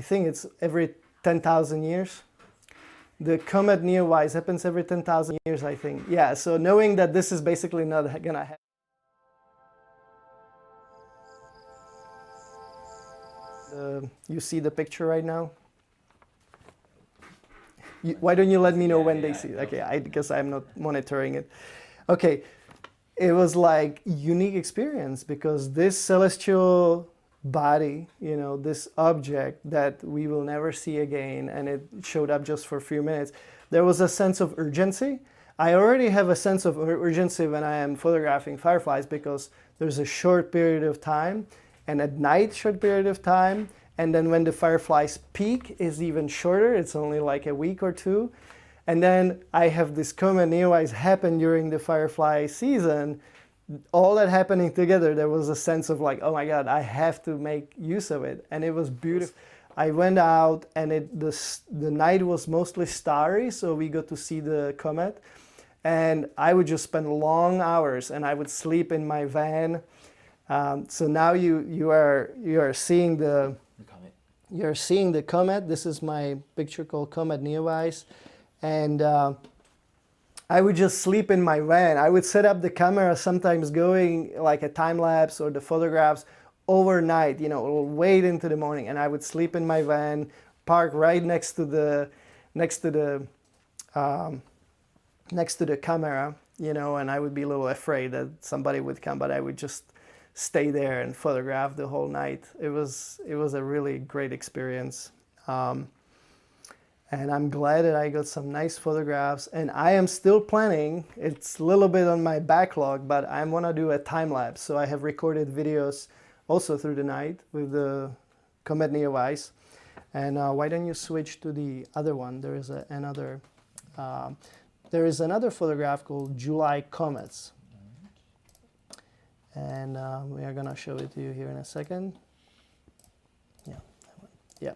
think it's every 10,000 years. The comet Neowise happens every 10,000 years, I think. Yeah, so knowing that this is basically not gonna happen. You see the picture right now? Why don't you let me know when they see it? Okay, because I'm not monitoring it. Okay, it was like unique experience because this celestial body, this object that we will never see again, and it showed up just for a few minutes, there was a sense of urgency. I already have a sense of urgency when I am photographing fireflies because there's a short period of time, and at night short period of time, and then when the fireflies peak is even shorter, it's only like a week or two. And then I have this comet Neowise happen during the firefly season. All that happening together, there was a sense of like, oh my God, I have to make use of it. And it was beautiful. I went out, and the night was mostly starry, so we got to see the comet. And I would just spend long hours, and I would sleep in my van. So now you are seeing the comet. You're seeing the comet. This is my picture called Comet Neowise, and I would just sleep in my van. I would set up the camera, sometimes going like a time lapse or the photographs overnight. Wait into the morning, and I would sleep in my van, park right next to the camera. And I would be a little afraid that somebody would come, but I would just stay there and photograph the whole night. It was a really great experience. And I'm glad that I got some nice photographs, and I am still planning, it's a little bit on my backlog, but I want to do a time lapse. So I have recorded videos also through the night with the Comet Neowise, And why don't you switch to the other one? There is another photograph called July Comets. And we are going to show it to you here in a second. Yeah, that one. Yeah.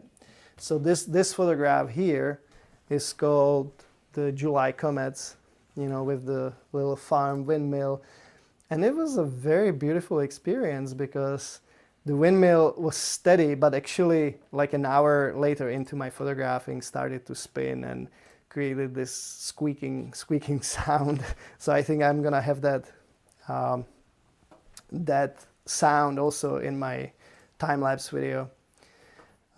So this photograph here is called the July Comets, you know, with the little farm windmill. And it was a very beautiful experience because the windmill was steady, but actually like an hour later into my photographing started to spin and created this squeaking sound. So I think I'm gonna have that sound also in my time-lapse video.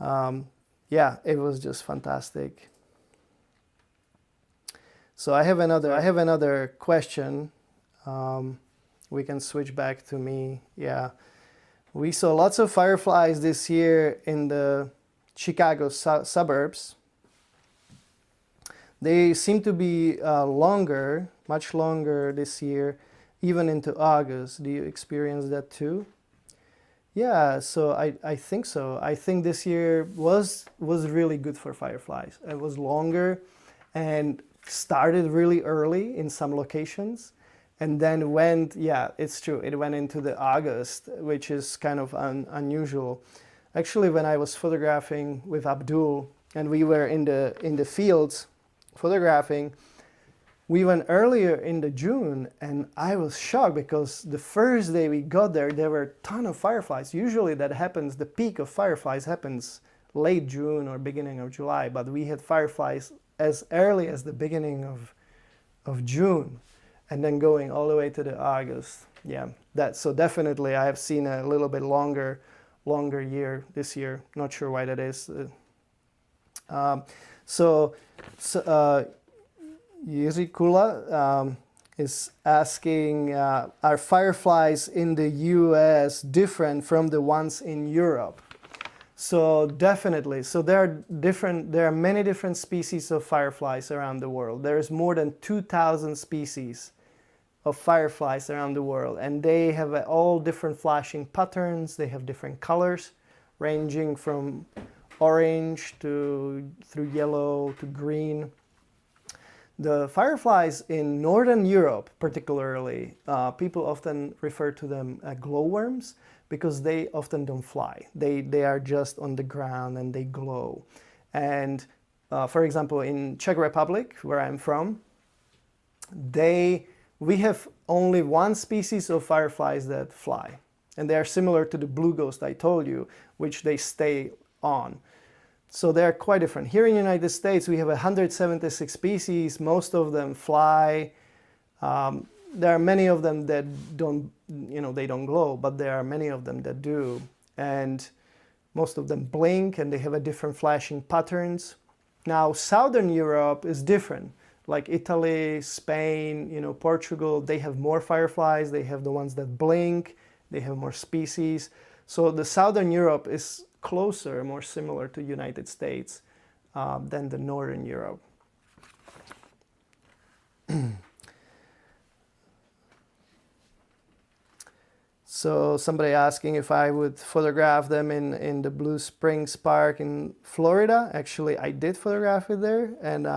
Yeah, it was just fantastic. So I have another question. We can switch back to me. Yeah, we saw lots of fireflies this year in the Chicago suburbs. They seem to be longer, much longer this year, even into August. Do you experience that too? Yeah, so I think so. I think this year was really good for fireflies. It was longer and started really early in some locations, and then went, yeah, it's true, it went into the August, which is kind of unusual. Actually, when I was photographing with Abdul and we were in the fields photographing, we went earlier in the June, and I was shocked because the first day we got there were a ton of fireflies. Usually that happens, the peak of fireflies happens late June or beginning of July, but we had fireflies as early as the beginning of June, and then going all the way to the August. Yeah, so definitely I have seen a little bit longer year this year. Not sure why that is. Yuri Kula is asking, are fireflies in the US different from the ones in Europe? So definitely. So there are many different species of fireflies around the world. There is more than 2,000 species of fireflies around the world, and they have all different flashing patterns. They have different colors, ranging from orange through yellow to green. The fireflies in Northern Europe, particularly, people often refer to them as glowworms because they often don't fly. They are just on the ground and they glow. And for example, in Czech Republic, where I'm from, we have only one species of fireflies that fly. And they are similar to the blue ghost I told you, which they stay on. So they're quite different. Here in the United States, we have 176 species. Most of them fly. There are many of them that don't, they don't glow, but there are many of them that do. And most of them blink, and they have a different flashing patterns. Now, Southern Europe is different. Like Italy, Spain, Portugal, they have more fireflies. They have the ones that blink. They have more species. So the Southern Europe is closer, more similar to United States than the Northern Europe. So somebody asking if I would photograph them in the Blue Springs Park in Florida. Actually, I did photograph it there, and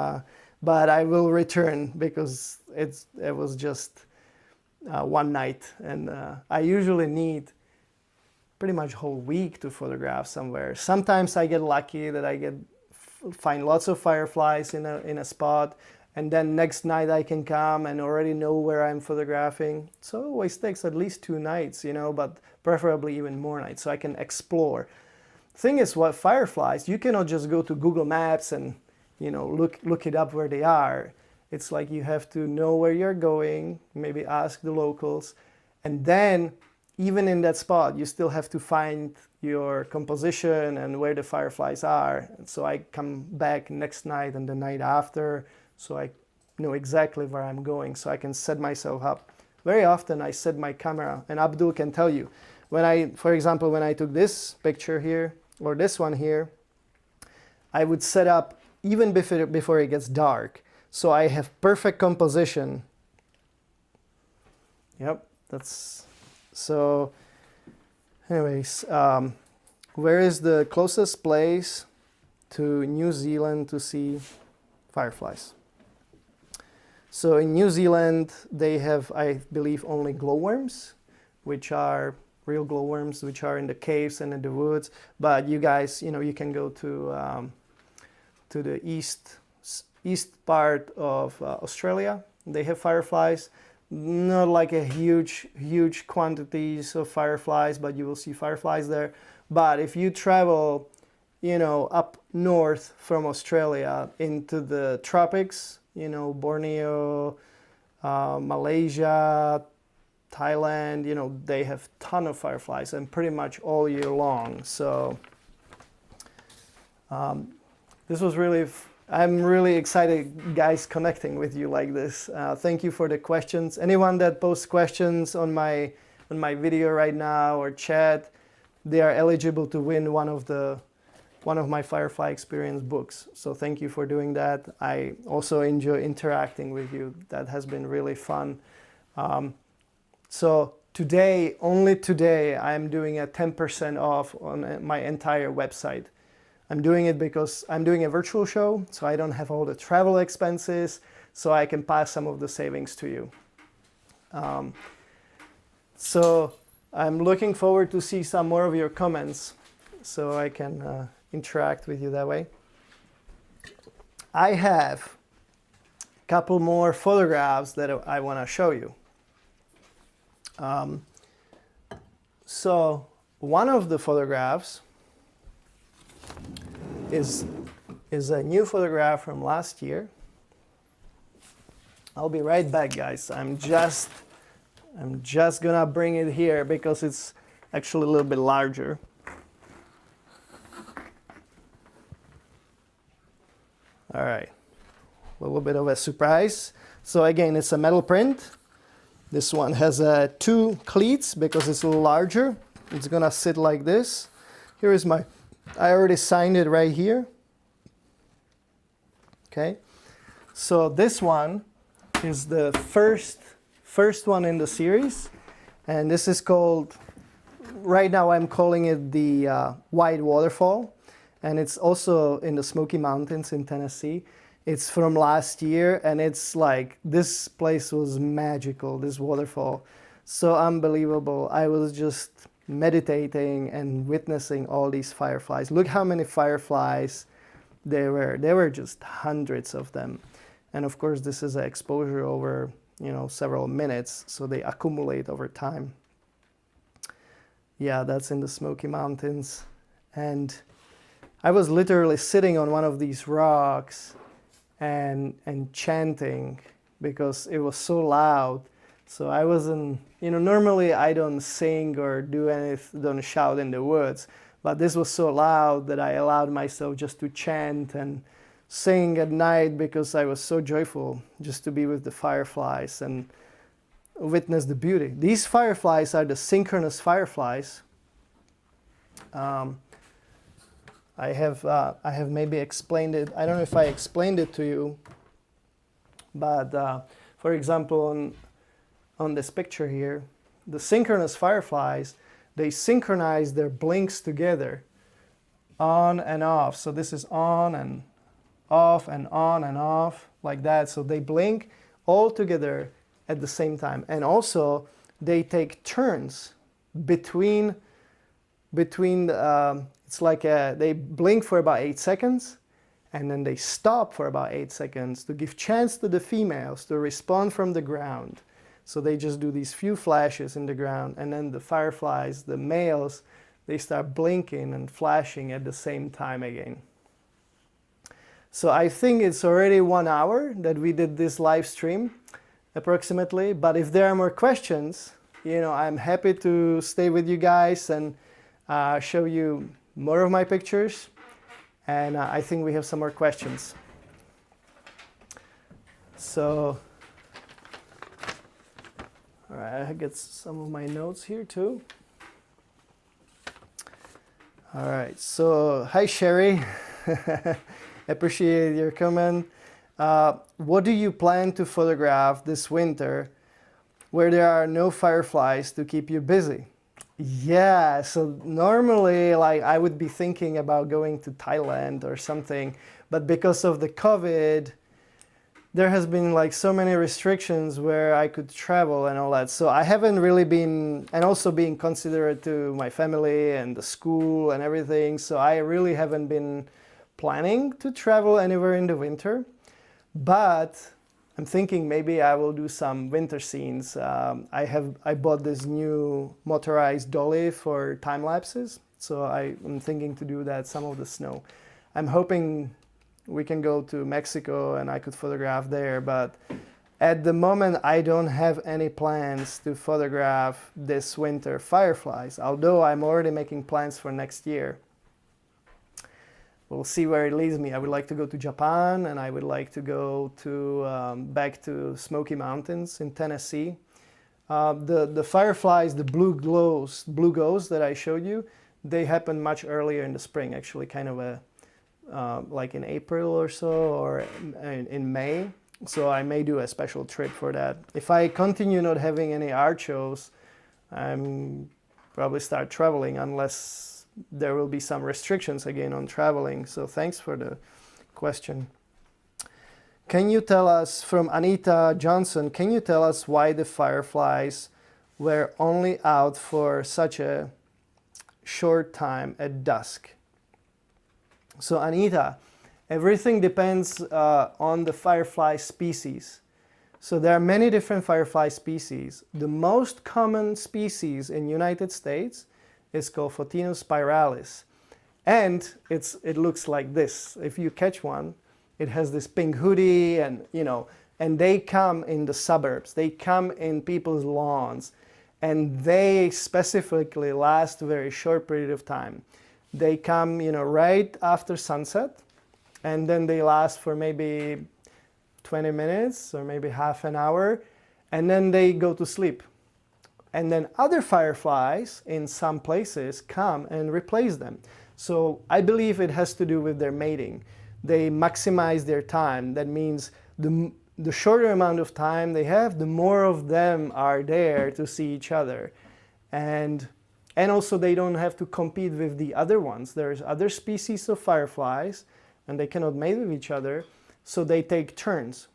but I will return because it was just one night, and I usually need pretty much whole week to photograph somewhere. Sometimes I get lucky that I find lots of fireflies in a spot, and then next night I can come and already know where I'm photographing. So it always takes at least 2 nights, but preferably even more nights so I can explore. Thing is, what fireflies, you cannot just go to Google Maps and look it up where they are. It's like you have to know where you're going, maybe ask the locals, and then even in that spot, you still have to find your composition and where the fireflies are. And so I come back next night and the night after, so I know exactly where I'm going, so I can set myself up. Very often I set my camera, and Abdul can tell you, for example, when I took this picture here, or this one here, I would set up even before it gets dark, so I have perfect composition. Yep, so anyways, where is the closest place to New Zealand to see fireflies. So in New Zealand, they have, I believe, only glowworms, which are real glowworms, which are in the caves and in the woods. But you guys, you can go to the east part of Australia. They have fireflies, not like a huge quantities of fireflies, but you will see fireflies there. But if you travel, up north from Australia into the tropics, Borneo, Malaysia, Thailand, they have ton of fireflies and pretty much all year long. So this was really, I'm really excited, guys, connecting with you like this. Thank you for the questions. Anyone that posts questions on my video right now or chat, they are eligible to win one of my Firefly Experience books. So thank you for doing that. I also enjoy interacting with you. That has been really fun. So today, only today, I'm doing a 10% off on my entire website. I'm doing it because I'm doing a virtual show, so I don't have all the travel expenses, so I can pass some of the savings to you. So I'm looking forward to see some more of your comments, so I can interact with you that way. I have a couple more photographs that I want to show you. So one of the photographs is a new photograph from last year. I'll be right back, guys. I'm just gonna bring it here because it's actually a little bit larger. All right, a little bit of a surprise. So again, it's a metal print. This one has 2 cleats because it's a little larger. It's gonna sit like this. Here is I already signed it right here. Okay, so this one is the first one in the series, and this is called, right now I'm calling it the White Waterfall, and it's also in the Smoky Mountains in Tennessee. It's from last year, and it's like, this place was magical, this waterfall, so unbelievable. I was just meditating and witnessing all these fireflies. Look how many fireflies there were. There were just hundreds of them. And of course, this is an exposure over, several minutes, so they accumulate over time. Yeah, that's in the Smoky Mountains. And I was literally sitting on one of these rocks and chanting because it was so loud. So I wasn't, normally I don't sing or do anything, don't shout in the woods, but this was so loud that I allowed myself just to chant and sing at night because I was so joyful just to be with the fireflies and witness the beauty. These fireflies are the synchronous fireflies. I have maybe explained it. I don't know if I explained it to you, but for example, on this picture here, the synchronous fireflies, they synchronize their blinks together, on and off. So this is on and off and on and off, like that. So they blink all together at the same time. And also, they take turns between it's like they blink for about 8 seconds, and then they stop for about 8 seconds to give chance to the females to respond from the ground. So they just do these few flashes in the ground, and then the fireflies, the males, they start blinking and flashing at the same time again. So I think it's already 1 hour that we did this live stream, approximately. But if there are more questions, I'm happy to stay with you guys and show you more of my pictures. And I think we have some more questions. So, all right, I get some of my notes here too. All right, so hi Sherry, appreciate your comment. What do you plan to photograph this winter where there are no fireflies to keep you busy? Yeah, so normally like I would be thinking about going to Thailand or something, but because of the COVID, there has been like so many restrictions where I could travel and all that. So I haven't really been, and also being considerate to my family and the school and everything. So I really haven't been planning to travel anywhere in the winter. But I'm thinking maybe I will do some winter scenes. I bought this new motorized dolly for time lapses, so I'm thinking to do that some of the snow. I'm hoping we can go to Mexico and I could photograph there, but at the moment I don't have any plans to photograph this winter fireflies, although I'm already making plans for next year. We'll see where it leads me. I would like to go to Japan, and I would like to go to back to Smoky Mountains in Tennessee. The fireflies, the blue ghosts that I showed you, they happen much earlier in the spring. Actually, kind of a like in April or so, or in May. So I may do a special trip for that. If I continue not having any art shows, I'm probably start traveling unless there will be some restrictions again on traveling. So thanks for the question. Can you tell us, from Anita Johnson, can you tell us why the fireflies were only out for such a short time at dusk? So Anita, everything depends on the firefly species. So there are many different firefly species. The most common species in United States is called Photinus spiralis. And it looks like this. If you catch one, it has this pink hoodie and, and they come in the suburbs. They come in people's lawns, and they specifically last a very short period of time. They come, right after sunset, and then they last for maybe 20 minutes or maybe half an hour, and then they go to sleep. And then other fireflies in some places come and replace them. So I believe it has to do with their mating. They maximize their time. That means the shorter amount of time they have, the more of them are there to see each other. And also they don't have to compete with the other ones. There's other species of fireflies and they cannot mate with each other, so they take turns.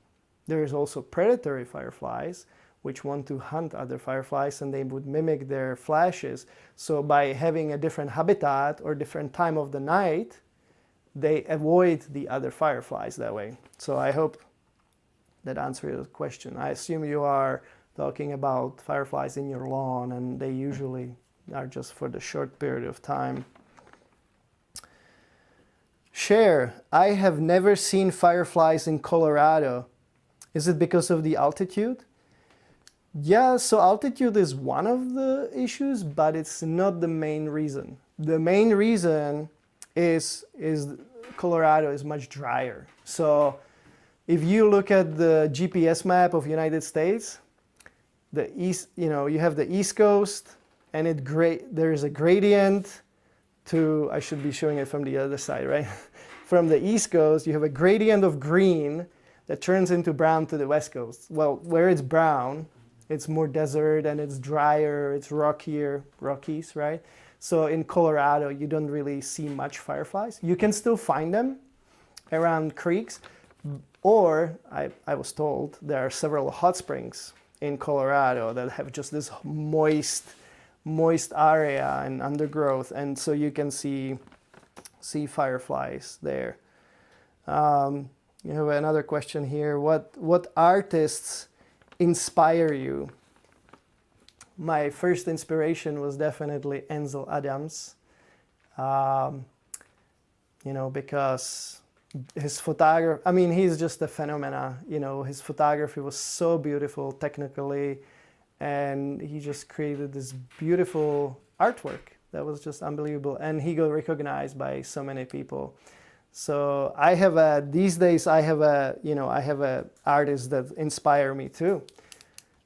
There's also predatory fireflies which want to hunt other fireflies, and they would mimic their flashes. So by having a different habitat or different time of the night, they avoid the other fireflies that way. So I hope that answers your question. I assume you are talking about fireflies in your lawn, and they usually are just for the short period of time. Cher, I have never seen fireflies in Colorado. Is it because of the altitude? Yeah, so altitude is one of the issues, but it's not the main reason. The main reason is Colorado is much drier. So if you look at the GPS map of United States, the east, you have the East Coast, and there is a gradient to, I should be showing it from the other side, right? From the East Coast, you have a gradient of green that turns into brown to the West Coast. Well, where it's brown, it's more desert and it's drier, it's Rockies, right? So in Colorado, you don't really see much fireflies. You can still find them around creeks, or I was told there are several hot springs in Colorado that have just this moist area and undergrowth, and so you can see fireflies there. You have another question here. What artists inspire you? My first inspiration was definitely Ansel Adams, because his photography, he's just a phenomena. His photography was so beautiful technically, and he just created this beautiful artwork that was just unbelievable, and he got recognized by so many people. So these days I have a artist that inspire me too.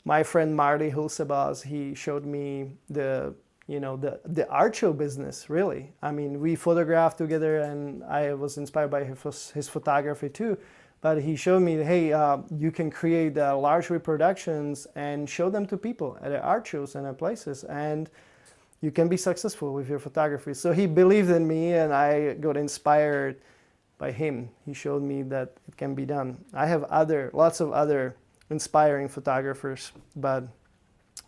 My friend Marty Hulsebas, he showed me the art show business, really. We photographed together, and I was inspired by his photography too. But he showed me, hey, you can create large reproductions and show them to people at art shows and at places. And you can be successful with your photography. So he believed in me, and I got inspired by him. He showed me that it can be done. I have lots of other inspiring photographers, but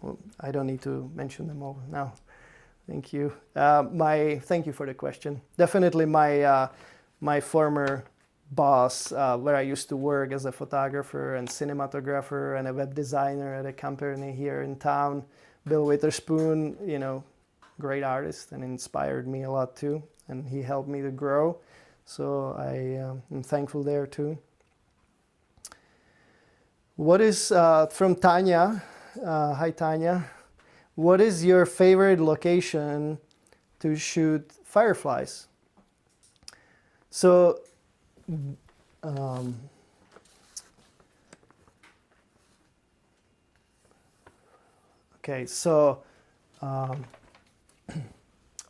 well, I don't need to mention them all now. Thank you. Thank you for the question. Definitely my former boss, where I used to work as a photographer and cinematographer and a web designer at a company here in town, Bill Witherspoon, great artist, and inspired me a lot too. And he helped me to grow. So I am thankful there too. What is, from Tanya, hi Tanya, what is your favorite location to shoot fireflies? So, okay, so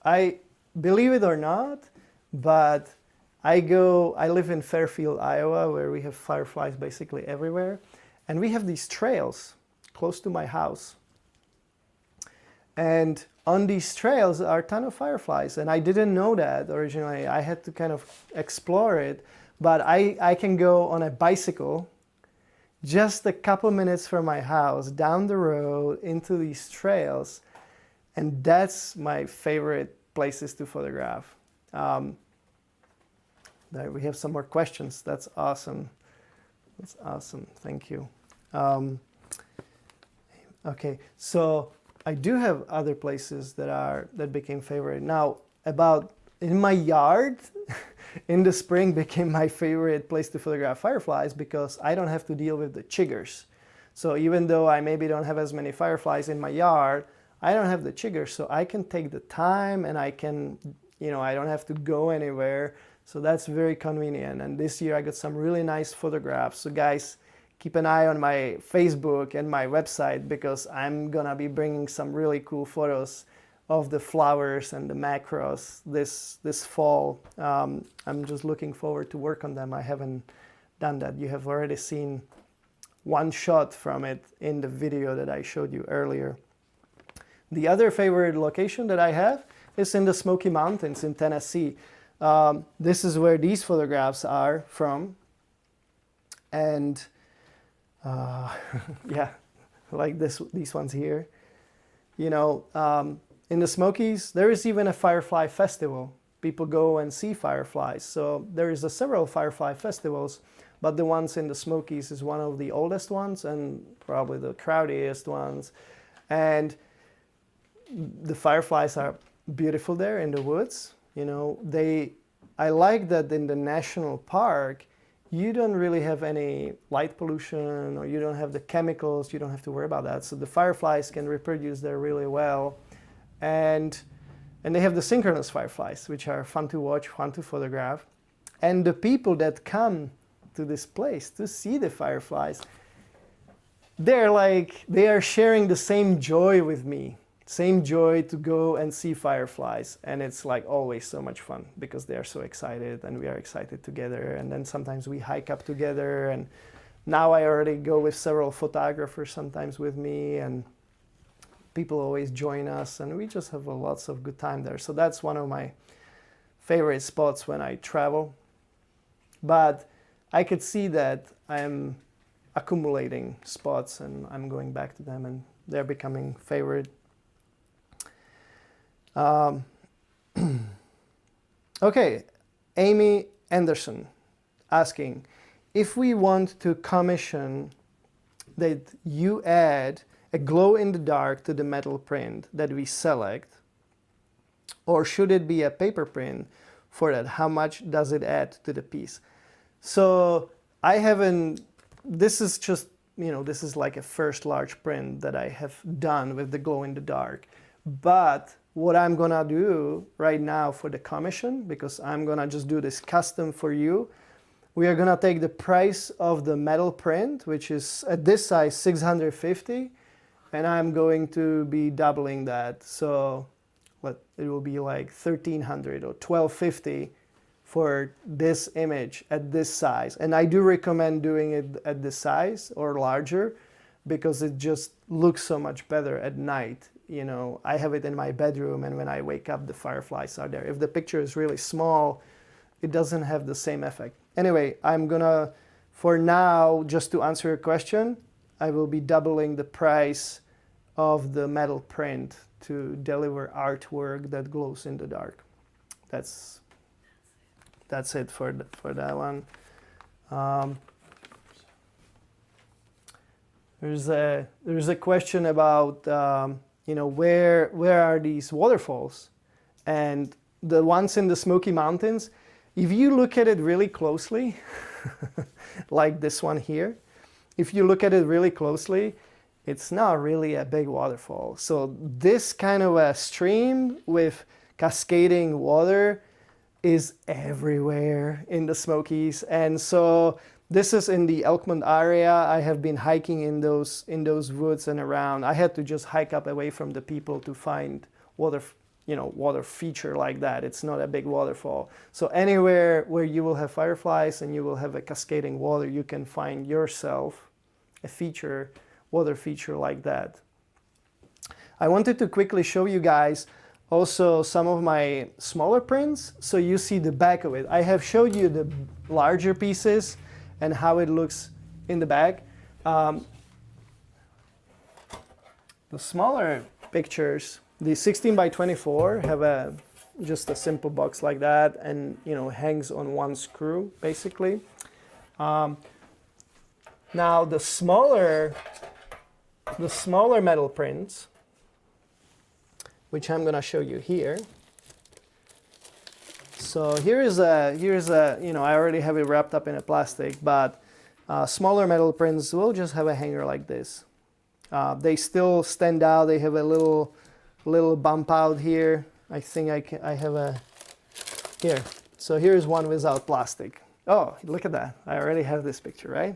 I believe it or not, but I live in Fairfield, Iowa, where we have fireflies basically everywhere. And we have these trails close to my house. And on these trails are a ton of fireflies. And I didn't know that originally. I had to kind of explore it. But I can go on a bicycle just a couple minutes from my house, down the road, into these trails. And that's my favorite places to photograph. There we have some more questions. That's awesome. That's awesome. Thank you. Okay, so I do have other places that became favorite. Now, in my yard, in the spring became my favorite place to photograph fireflies because I don't have to deal with the chiggers. So even though I maybe don't have as many fireflies in my yard, I don't have the chiggers, so I can take the time and I can, I don't have to go anywhere. So that's very convenient. And this year I got some really nice photographs. So guys, keep an eye on my Facebook and my website because I'm gonna be bringing some really cool photos of the flowers and the macros this fall. I'm just looking forward to work on them. I haven't done that. You have already seen one shot from it in the video that I showed you earlier. The other favorite location that I have is in the Smoky Mountains in Tennessee. This is where these photographs are from. And yeah, like these ones here. In the Smokies, there is even a Firefly festival. People go and see fireflies. So there is several Firefly festivals, but the ones in the Smokies is one of the oldest ones and probably the crowdiest ones. And the fireflies are beautiful there in the woods. I like that in the national park, you don't really have any light pollution or you don't have the chemicals, you don't have to worry about that. So the fireflies can reproduce there really well. And they have the synchronous fireflies, which are fun to watch, fun to photograph. And the people that come to this place to see the fireflies, they are sharing the same joy with me. Same joy to go and see fireflies, and it's like always so much fun because they are so excited and we are excited together, and then sometimes we hike up together, and now I already go with several photographers sometimes with me, and people always join us, and we just have lots of good time there. So that's one of my favorite spots when I travel. But I could see that I'm accumulating spots and I'm going back to them and they're becoming favorite. Okay, Amy Anderson asking, if we want to commission that you add a glow in the dark to the metal print that we select, or should it be a paper print for that? How much does it add to the piece? So this is just, this is like a first large print that I have done with the glow in the dark. But what I'm gonna do right now for the commission, because I'm gonna just do this custom for you, we are gonna take the price of the metal print, which is at this size $650, and I'm going to be doubling that. So it will be like $1,300 or $1,250 for this image at this size. And I do recommend doing it at this size or larger because it just looks so much better at night. you know, I have it in my bedroom, and when I wake up, the fireflies are there. If the picture is really small, it doesn't have the same effect. Anyway, I'm gonna, for now, just to answer your question, I will be doubling the price of the metal print to deliver artwork that glows in the dark. That's it for that one. There's a question about you know, where are these waterfalls, and the ones in the Smoky Mountains. If you look at it really closely, like this one here, if you look at it really closely, it's not really a big waterfall. So this kind of a stream with cascading water is everywhere in the Smokies. And so this is in the Elkmont area. I have been hiking in those woods and around. I had to just hike up away from the people to find water, you know, water feature like that. It's not a big waterfall. So anywhere where you will have fireflies and you will have a cascading water, you can find yourself a feature, water feature like that. I wanted to quickly show you guys also some of my smaller prints, so you see the back of it. I have showed you the larger pieces and how it looks in the back. The smaller pictures, the 16 by 24 have just a simple box like that, and you know, hangs on one screw basically. Now the smaller metal prints, which I'm gonna show you here. So here's a, you know, I already have it wrapped up in a plastic, but smaller metal prints will just have a hanger like this. They still stand out. They have a little bump out here. I think I have a, here. So here's one without plastic. Oh, look at that. I already have this picture, right?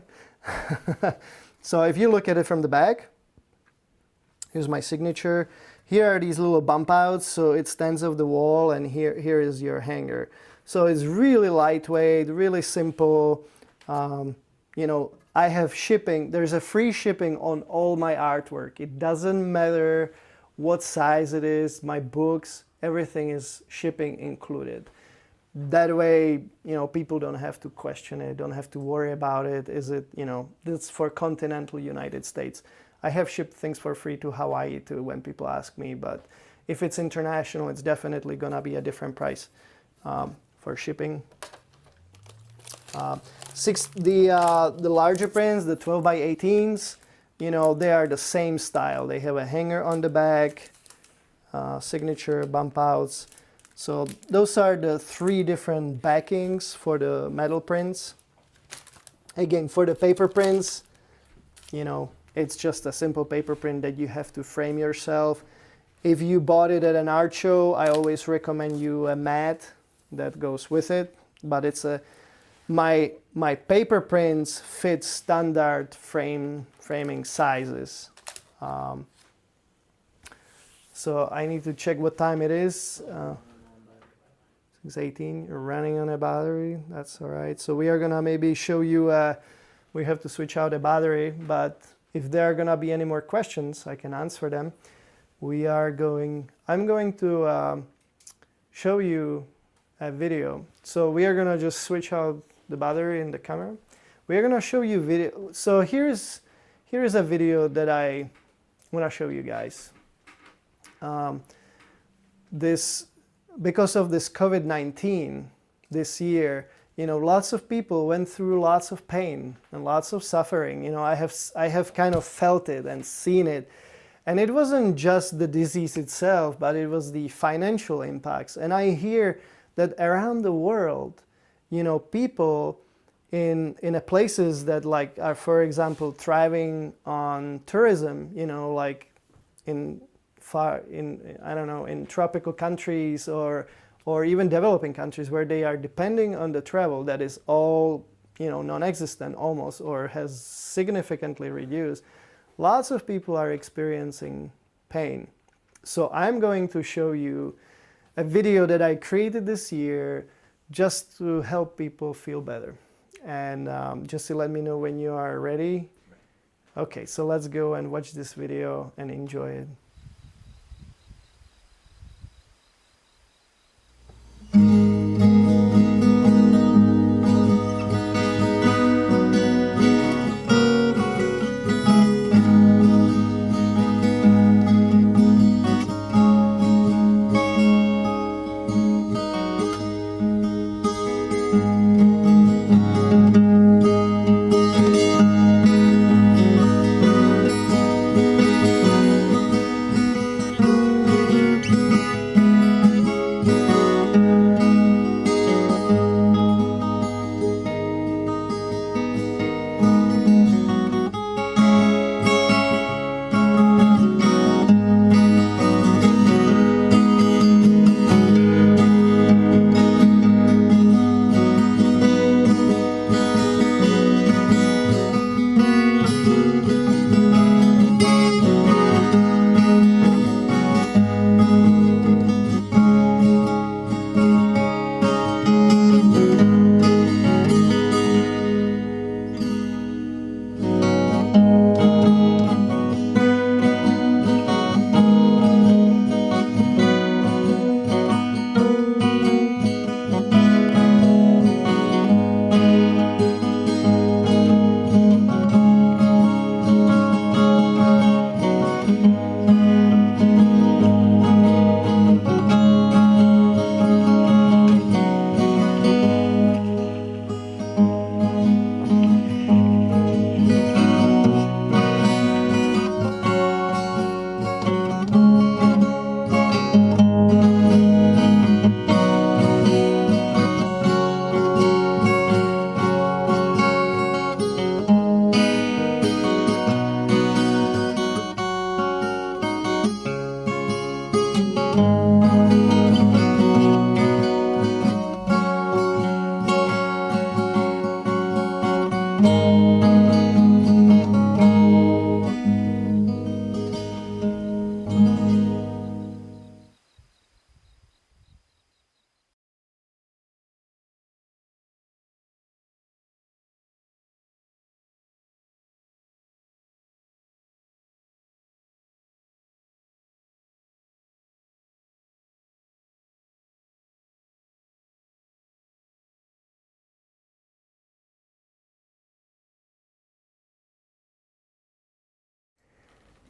So if you look at it from the back, here's my signature. Here are these little bump outs, so it stands off the wall, and here is your hanger. So it's really lightweight, really simple. You know, I have shipping. There's a free shipping on all my artwork. It doesn't matter what size it is, my books, everything is shipping included. That way, you know, people don't have to question it, don't have to worry about it. Is it, you know, this for continental United States. I have shipped things for free to Hawaii too when people ask me, but if it's international, it's definitely gonna be a different price for shipping. The larger prints, the 12 by 18s, you know, they are the same style. They have a hanger on the back, signature, bump outs. So those are the 3 different backings for the metal prints. Again, for the paper prints, you know, it's just a simple paper print that you have to frame yourself. If you bought it at an art show, I always recommend you a mat that goes with it. But it's my paper prints fit standard framing sizes. So I need to check what time it is. 6:18. You're running on a battery. That's all right. So we are gonna maybe show you. We have to switch out a battery, but if there are gonna be any more questions, I can answer them. I'm going to show you a video. So we are gonna just switch out the battery in the camera. We are gonna show you video. So here's a video that I wanna show you guys. Because of this COVID-19 this year, you know, lots of people went through lots of pain and lots of suffering. You know, I have kind of felt it and seen it. And it wasn't just the disease itself, but it was the financial impacts. And I hear that around the world, you know, people in places that like are, for example, thriving on tourism, you know, like in tropical countries or even developing countries where they are depending on the travel that is all, you know, non-existent almost, or has significantly reduced. Lots of people are experiencing pain. So I'm going to show you a video that I created this year just to help people feel better. And just to let me know when you are ready. Okay, so let's go and watch this video and enjoy it.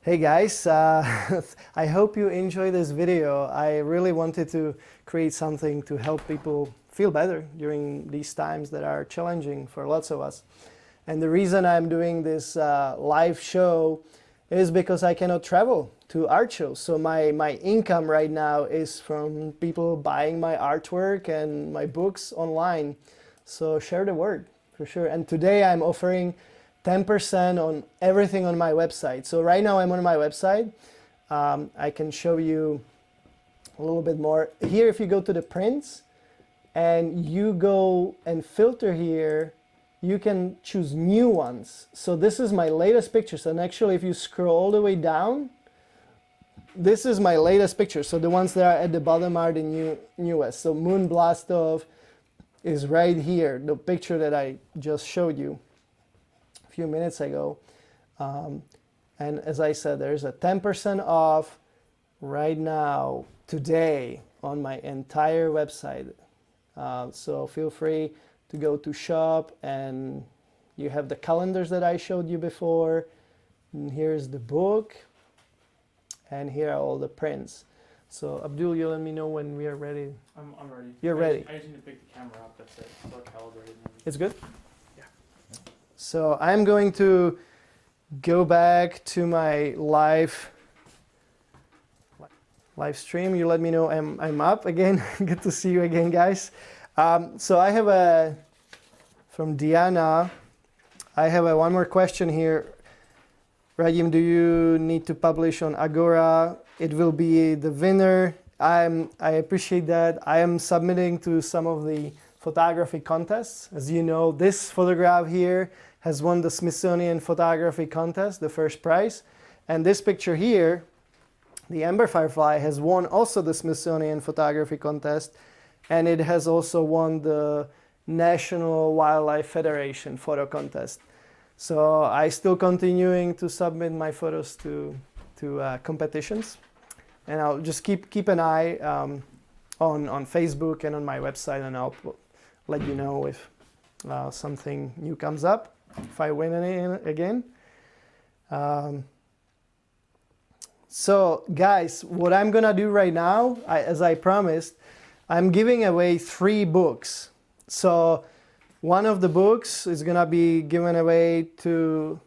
Hey guys, I hope you enjoy this video. I really wanted to create something to help people feel better during these times that are challenging for lots of us. And the reason I'm doing this live show is because I cannot travel to art shows. So my income right now is from people buying my artwork and my books online. So share the word for sure. And today I'm offering 10% on everything on my website. So right now I'm on my website. I can show you a little bit more. Here, if you go to the prints and you go and filter here, you can choose new ones. So this is my latest pictures. And actually, if you scroll all the way down, this is my latest picture. So the ones that are at the bottom are the newest. So Moon Blast Off is right here, the picture that I just showed you a few minutes ago. And as I said, there's a 10% off right now, today, on my entire website. So feel free to go to shop, and you have the calendars that I showed you before. And here's the book, and here are all the prints. So Abdul, you let me know when we are ready. I'm ready. You're ready. I just need to pick the camera up. That's it. It's all calibrated. It's good? Yeah. So I'm going to go back to my live stream. You let me know I'm up again. Good to see you again, guys. So I have from Diana, I have one more question here. Radim, do you need to publish on Agora? It will be the winner. I appreciate that. I am submitting to some of the photography contests. As you know, this photograph here has won the Smithsonian Photography Contest, the first prize. And this picture here, the Amber Firefly, has won also the Smithsonian Photography Contest. And it has also won the National Wildlife Federation photo contest. So I still continuing to submit my photos to competitions, and I'll just keep an eye on Facebook and on my website, and I'll let you know if something new comes up, if I win any again. So guys, what I'm gonna do right now, as I promised, I'm giving away 3 books. So one of the books is gonna be given away to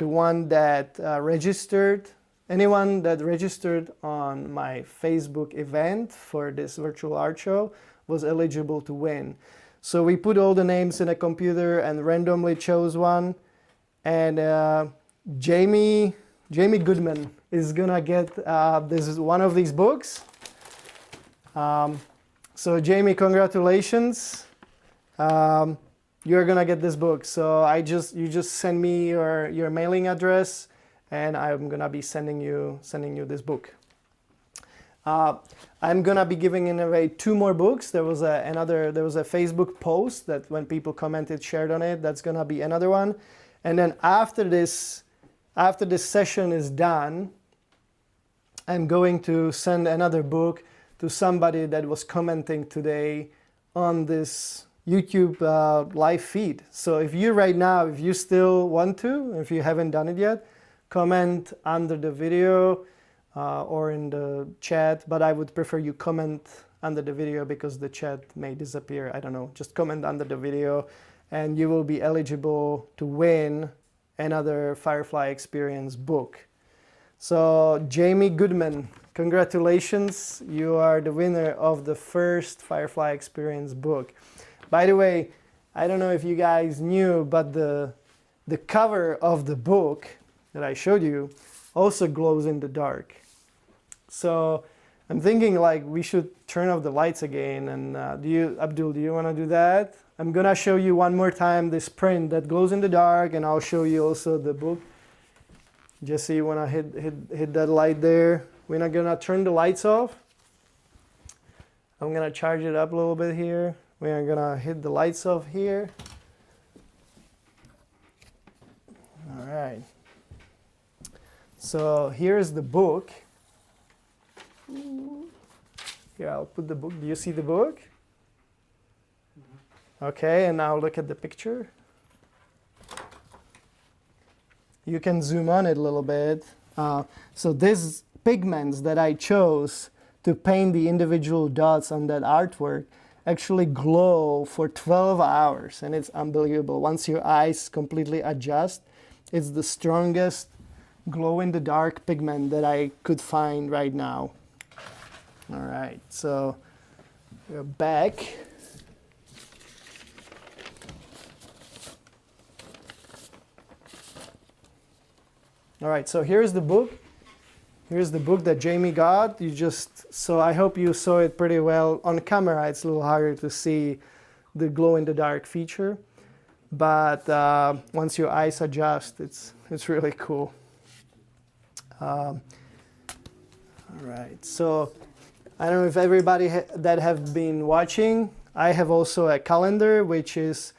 one that registered. Anyone that registered on my Facebook event for this virtual art show was eligible to win. So we put all the names in a computer and randomly chose one. And Jamie Goodman is gonna get this is one of these books. So Jamie, congratulations. You're gonna get this book. So you just send me your mailing address, and I'm gonna be sending you this book. I'm gonna be giving away 2 more books. There was a Facebook post that when people commented, shared on it. That's gonna be another one. And then after this session is done, I'm going to send another book to somebody that was commenting today on this YouTube live feed. So if you still want to, if you haven't done it yet, comment under the video or in the chat, but I would prefer you comment under the video because the chat may disappear. I don't know, just comment under the video and you will be eligible to win another Firefly Experience book. So Jamie Goodman, congratulations, you are the winner of the first Firefly Experience book. By the way, I don't know if you guys knew, but the cover of the book that I showed you also glows in the dark. So I'm thinking like we should turn off the lights again. And Abdul, do you want to do that? I'm gonna show you one more time this print that glows in the dark, and I'll show you also the book. Jesse, you wanna hit that light there? We're not gonna turn the lights off. I'm gonna charge it up a little bit here. We are gonna hit the lights off here. All right. So here's the book. Here, I'll put the book. Do you see the book? Okay, and now look at the picture. You can zoom on it a little bit. So these pigments that I chose to paint the individual dots on that artwork actually glow for 12 hours, and it's unbelievable. Once your eyes completely adjust, it's the strongest glow-in-the-dark pigment that I could find right now. All right, so we're back. All right, so here's the book. Here's the book that Jamie got. So I hope you saw it pretty well. On camera, it's a little harder to see the glow-in-the-dark feature. But once your eyes adjust, it's really cool. All right, so I don't know if everybody that have been watching, I have also a calendar which is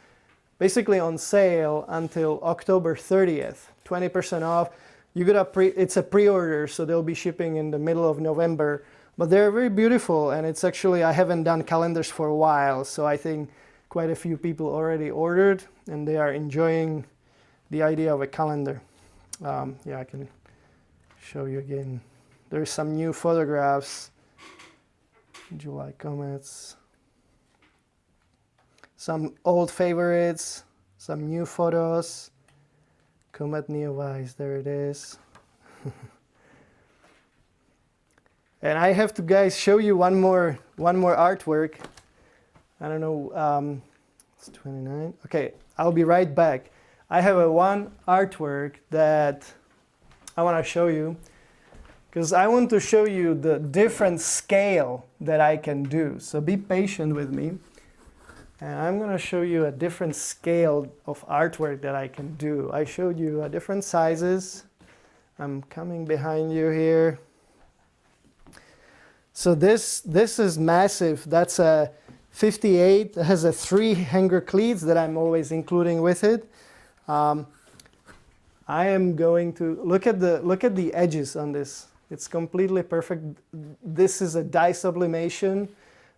basically on sale until October 30th, 20% off. You got it's a pre-order, so they'll be shipping in the middle of November. But they're very beautiful, and it's actually, I haven't done calendars for a while, so I think quite a few people already ordered, and they are enjoying the idea of a calendar. Yeah, I can show you again. There's some new photographs. July comets. Some old favorites, some new photos. Comet Neowise, there it is. And I have to, guys, show you one more artwork. I don't know, it's 29. Okay, I'll be right back. I have one artwork that I want to show you, because I want to show you the different scale that I can do. So be patient with me. And I'm going to show you a different scale of artwork that I can do. I showed you different sizes. I'm coming behind you here. So this is massive. That's a 58. It has a 3 hanger cleats that I'm always including with it. I am going to look at the edges on this. It's completely perfect. This is a dye sublimation,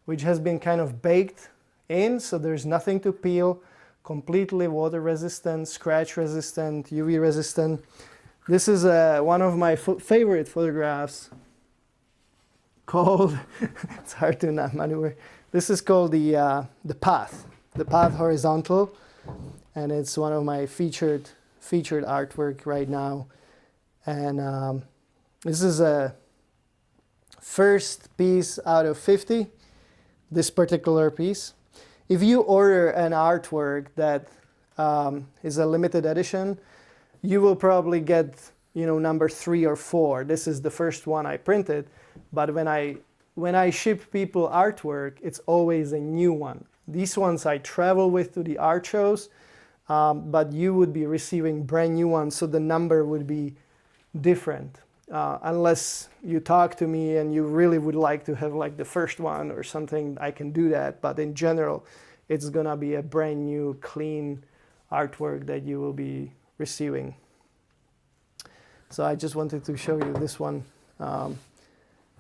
which has been kind of baked in, so there's nothing to peel. Completely water resistant, scratch resistant, UV resistant. This is one of my favorite photographs called, it's hard to not maneuver. This is called the Path Horizontal, and it's one of my featured artwork right now. And this is a first piece out of 50, this particular piece. If you order an artwork that is a limited edition, you will probably get, number 3 or 4. This is the first one I printed, but when I ship people artwork, it's always a new one. These ones I travel with to the art shows, but you would be receiving brand new ones, so the number would be different. Unless you talk to me and you really would like to have like the first one or something, I can do that. But in general, it's gonna be a brand new, clean artwork that you will be receiving. So I just wanted to show you this one.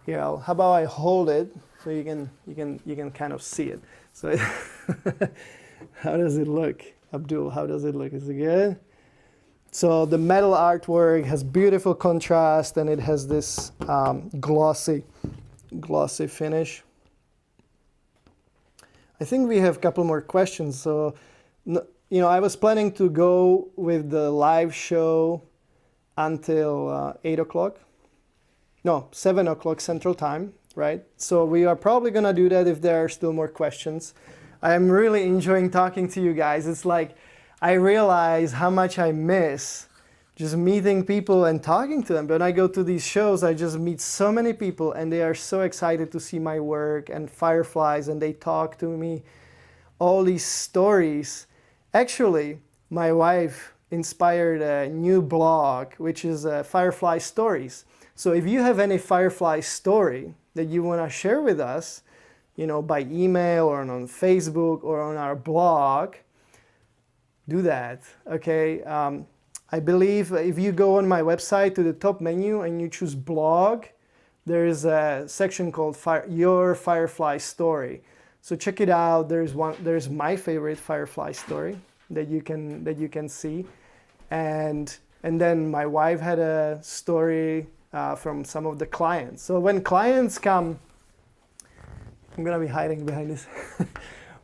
Here, how about I hold it so you can kind of see it. So how does it look, Abdul? How does it look? Is it good? So the metal artwork has beautiful contrast, and it has this glossy finish. I think we have a couple more questions. So, I was planning to go with the live show until 8 o'clock. No, 7 o'clock Central Time, right? So we are probably gonna do that if there are still more questions. I am really enjoying talking to you guys. It's like, I realize how much I miss just meeting people and talking to them. When I go to these shows, I just meet so many people, and they are so excited to see my work and Fireflies, and they talk to me, all these stories. Actually, my wife inspired a new blog, which is Firefly Stories. So if you have any Firefly story that you want to share with us, by email or on Facebook or on our blog, do that, okay? I believe if you go on my website to the top menu and you choose blog, there is a section called Your Firefly Story. So check it out. There's my favorite Firefly story that you can see, and And then my wife had a story from some of the clients. So when clients come, I'm gonna be hiding behind this.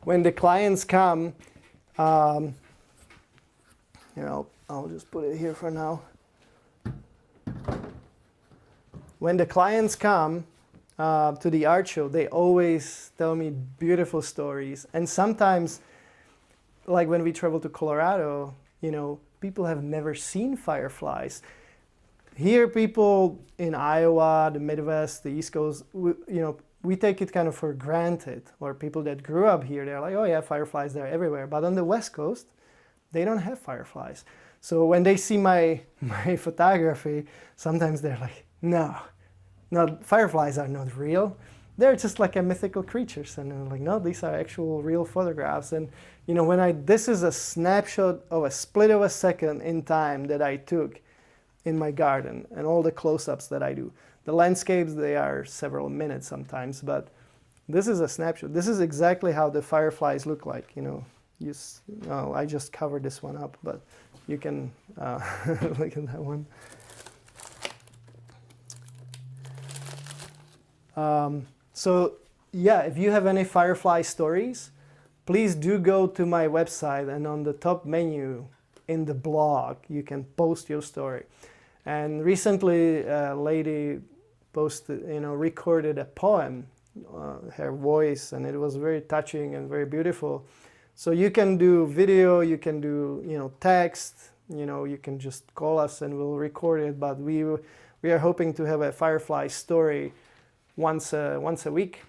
When the clients come, I'll just put it here for now. When the clients come to the art show, they always tell me beautiful stories. And sometimes, like when we travel to Colorado, people have never seen fireflies. Here, people in Iowa, the Midwest, the East Coast, we take it kind of for granted. Or people that grew up here, they're like, oh yeah, fireflies, they're everywhere. But on the West Coast, they don't have fireflies. So when they see my photography, sometimes they're like, no, fireflies are not real. They're just like a mythical creatures. And I'm like, no, these are actual real photographs. And this is a snapshot of a split of a second in time that I took in my garden, and all the close-ups that I do. The landscapes, they are several minutes sometimes, but this is a snapshot. This is exactly how the fireflies look like. I just covered this one up, but you can look at that one. So yeah, if you have any firefly stories, please do go to my website, and on the top menu in the blog, you can post your story. And recently, a lady recorded a poem, her voice, and it was very touching and very beautiful. So you can do video, you can do, text, you can just call us and we'll record it. But we are hoping to have a firefly story once a week.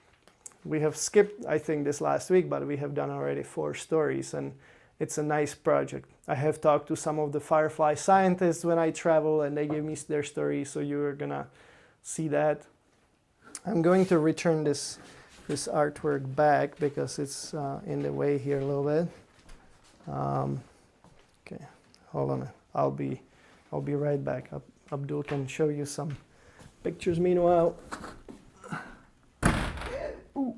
We have skipped, I think, this last week, but we have done already 4 stories, and it's a nice project. I have talked to some of the firefly scientists when I travel, and they give me their stories, so you're gonna see that. I'm going to return this artwork back because it's in the way here a little bit. Okay, hold on. I'll be right back. Abdul can show you some pictures meanwhile. Ooh.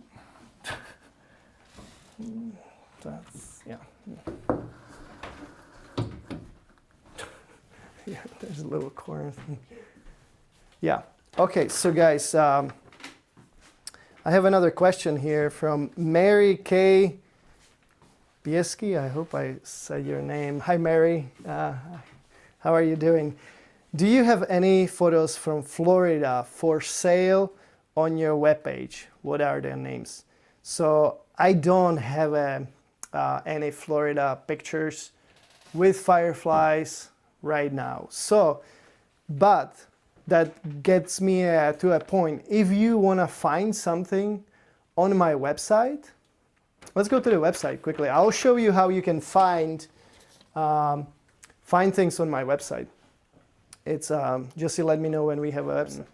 That's, yeah. Yeah, there's a little corner thing. Yeah. Okay, so guys, I have another question here from Mary K. Bieski. I hope I said your name. Hi, Mary. How are you doing? Do you have any photos from Florida for sale on your webpage? What are their names? So I don't have any Florida pictures with fireflies right now. So, but that gets me to a point. If you want to find something on my website, let's go to the website quickly. I'll show you how you can find things on my website. It's just you let me know when we have a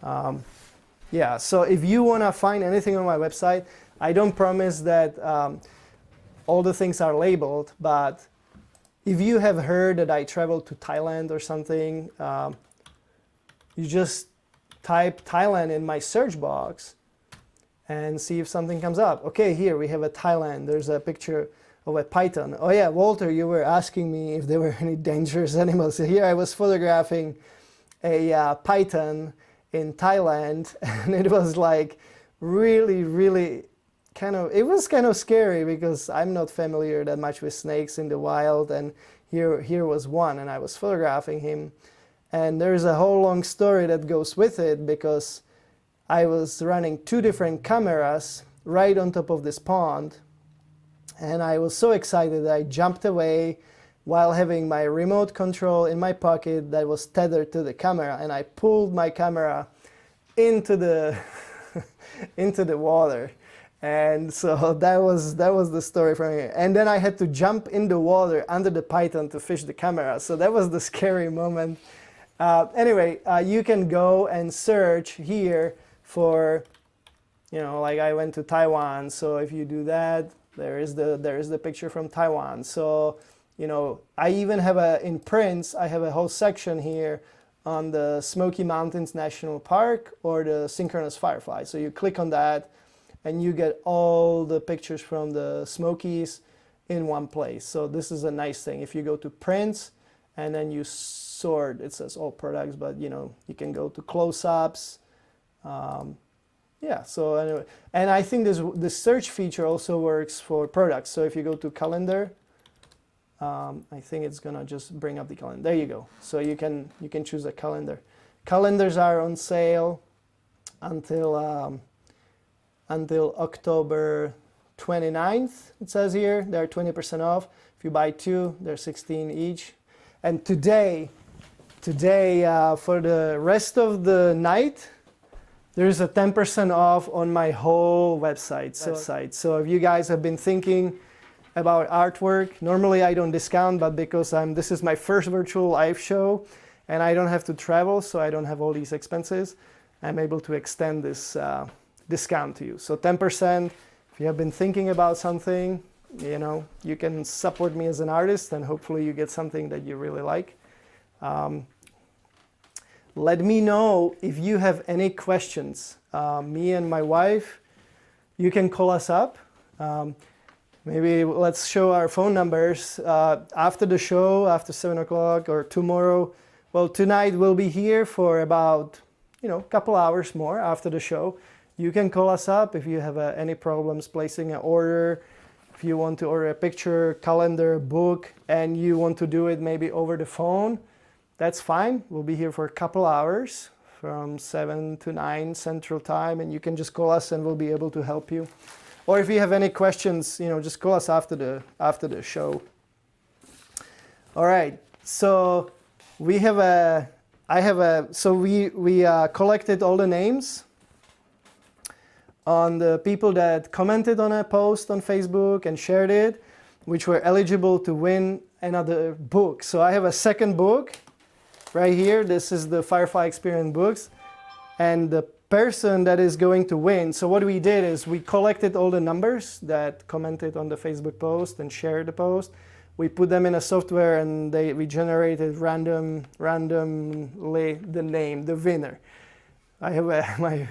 website. Yeah, so if you want to find anything on my website, I don't promise that all the things are labeled, but if you have heard that I traveled to Thailand or something, you just type Thailand in my search box and see if something comes up. Okay, here we have a Thailand. There's a picture of a python. Oh yeah, Walter, you were asking me if there were any dangerous animals. So here I was photographing a python in Thailand, and it was like really it was kind of scary because I'm not familiar that much with snakes in the wild, and here was one, and I was photographing him. And there's a whole long story that goes with it because I was running 2 different cameras right on top of this pond, and I was so excited that I jumped away while having my remote control in my pocket that was tethered to the camera, and I pulled my camera into the into the water. And so that was the story from here. And then I had to jump in the water under the python to fish the camera. So that was the scary moment. Anyway, you can go and search here for, like I went to Taiwan. So if you do that, there is the picture from Taiwan. So, I even have in prints, I have a whole section here on the Smoky Mountains National Park or the Synchronous Firefly. So you click on that, and you get all the pictures from the Smokies in one place. So this is a nice thing. If you go to prints and then you sort. It says all products, but you know, you can go to close-ups. Yeah, so anyway, and I think the search feature also works for products. So if you go to calendar, I think it's gonna just bring up the calendar. There you go. So you can choose a calendar. Calendars are on sale until October 29th. It says here they're 20% off. If you buy two, they're 16 each. And today for the rest of the night, there's a 10% off on my whole website. So if you guys have been thinking about artwork, normally I don't discount, but because this is my first virtual live show and I don't have to travel, so I don't have all these expenses, I'm able to extend this discount to you. So 10%, if you have been thinking about something, you know, you can support me as an artist and hopefully you get something that you really like. Let me know if you have any questions. Me and my wife, you can call us up. Maybe let's show our phone numbers after the show, after 7 o'clock or tomorrow. Well, tonight we'll be here for about, you know, a couple hours more after the show. You can call us up if you have any problems placing an order. If you want to order a picture, calendar, book, and you want to do it maybe over the phone, that's fine. We'll be here for a couple hours from 7 to 9 Central Time, and you can just call us and we'll be able to help you. Or if you have any questions, you know, just call us after the show. All right. So we collected all the names on the people that commented on a post on Facebook and shared it, which were eligible to win another book. So I have a second book right here. This is the Firefly Experience books, and the person that is going to win. So what we did is we collected all the numbers that commented on the Facebook post and shared the post. We put them in a software and we generated randomly the name, the winner. I have my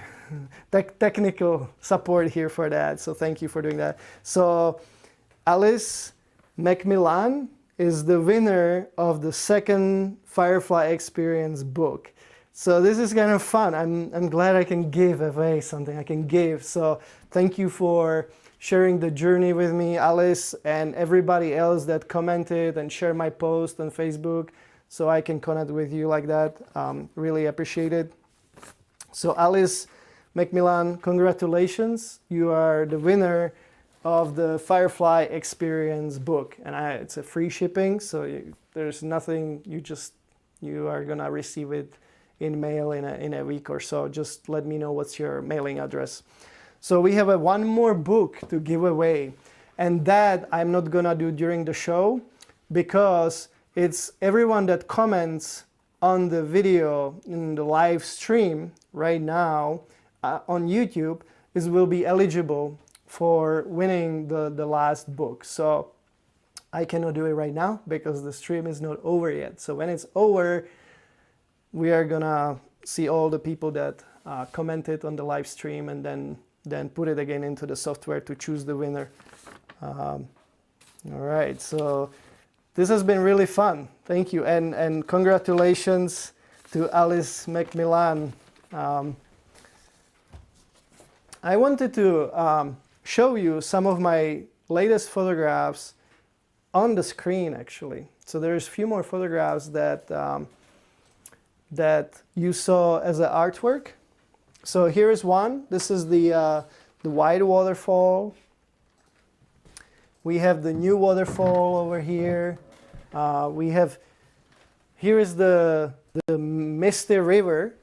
technical support here for that, so thank you for doing that. So Alice Macmillan is the winner of the second Firefly Experience book. So this is kind of fun. I'm glad I can give away something I can give. So thank you for sharing the journey with me, Alice, and everybody else that commented and shared my post on Facebook so I can connect with you like that. Really appreciate it. So Alice Macmillan, congratulations. You are the winner of the Firefly Experience book. And it's a free shipping, so there's nothing, you are gonna receive it in mail in a week or so. Just let me know what's your mailing address. So we have one more book to give away, and that I'm not gonna do during the show because it's everyone that comments on the video in the live stream right now on YouTube will be eligible for winning the last book. So I cannot do it right now because the stream is not over yet. So when it's over, we are gonna see all the people that commented on the live stream and then put it again into the software to choose the winner. All right, so this has been really fun. Thank you, and congratulations to Alice Macmillan. I wanted to show you some of my latest photographs on the screen, actually. So there's a few more photographs that you saw as an artwork. So here is one. This is the white waterfall. We have the new waterfall over here. Here is the misty river.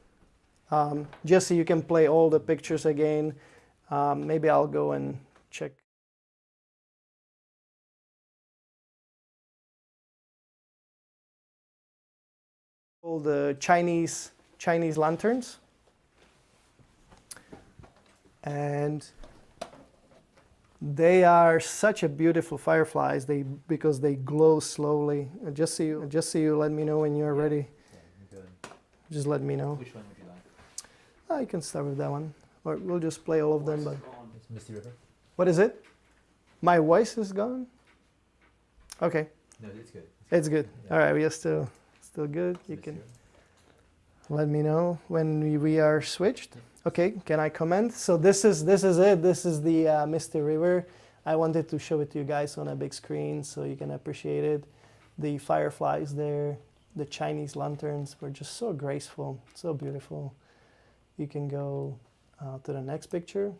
Just so you can play all the pictures again. Maybe I'll go and check. All the Chinese lanterns. And they are such a beautiful fireflies because they glow slowly. Just so you let me know when you're ready. Yeah, good. Just let me know. Which one would you like? I can start with that one. Or we'll just play all of them. But It's Misty River. what is it? My voice is gone? Okay. No, it's good. It's good. Yeah. All right, we are still good. You It's can good. let me know when we are switched. Okay, can I comment? So this is it. This is the Misty River. I wanted to show it to you guys on a big screen so you can appreciate it. The fireflies there, the Chinese lanterns were just so graceful, so beautiful. You can go to the next picture.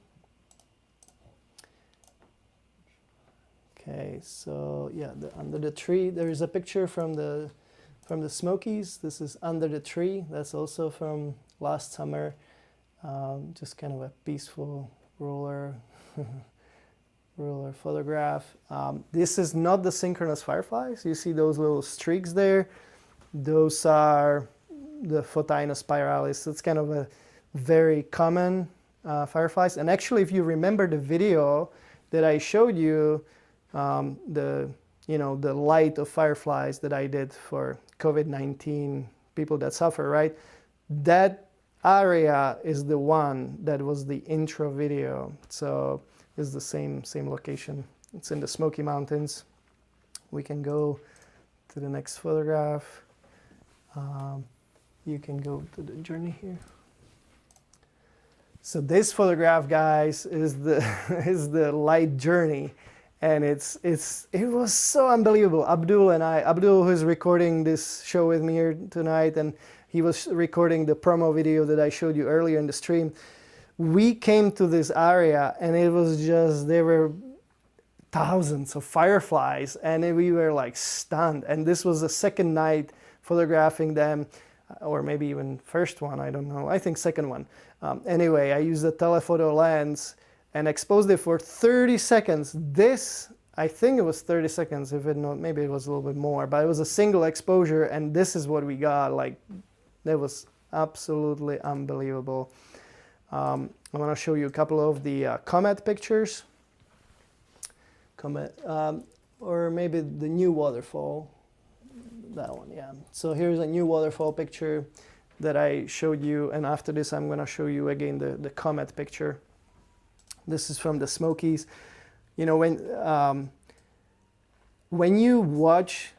Okay, so yeah, under the tree, there is a picture from the Smokies. This is under the tree. That's also from last summer. Just kind of a peaceful rural photograph. This is not the synchronous fireflies. You see those little streaks there? Those are the Photinus spiralis. It's kind of a very common fireflies. And actually, if you remember the video that I showed you, the light of fireflies that I did for COVID-19 people that suffer, right? That area is the one that was the intro video. So it's the same location. It's in the Smoky Mountains. We can go to the next photograph. You can go to the journey here. So this photograph, guys, is the light journey. And it was so unbelievable. Abdul, who's recording this show with me here tonight, and he was recording the promo video that I showed you earlier in the stream. We came to this area, and it was just, there were thousands of fireflies, and we were like stunned. And this was the second night photographing them, or maybe even first one, I don't know. I think second one. Anyway, I used a telephoto lens and exposed it for 30 seconds. I think it was 30 seconds, if it not, maybe it was a little bit more, but it was a single exposure, and this is what we got. Like, that was absolutely unbelievable. I want to show you a couple of the comet pictures. Comet, or maybe the new waterfall. That one, yeah. So here's a new waterfall picture that I showed you, and after this I'm going to show you again the comet picture. This is from the Smokies. You know, when you watch,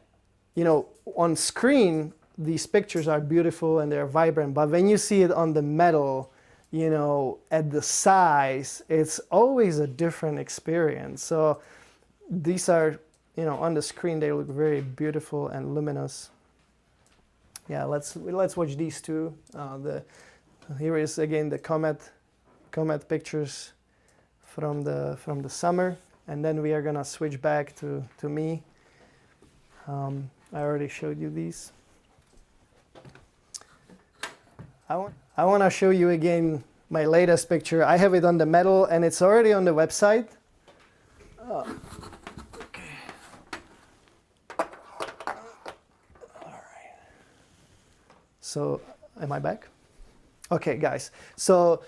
on screen, these pictures are beautiful and they're vibrant, but when you see it on the metal, at the size, it's always a different experience. So these are, on the screen, they look very beautiful and luminous. Yeah, let's watch these two. Here is again the comet pictures from the summer, and then we are gonna switch back to me. I already showed you these. I want to show you again my latest picture. I have it on the metal, and it's already on the website. Okay. All right. So, am I back? Okay, guys. So,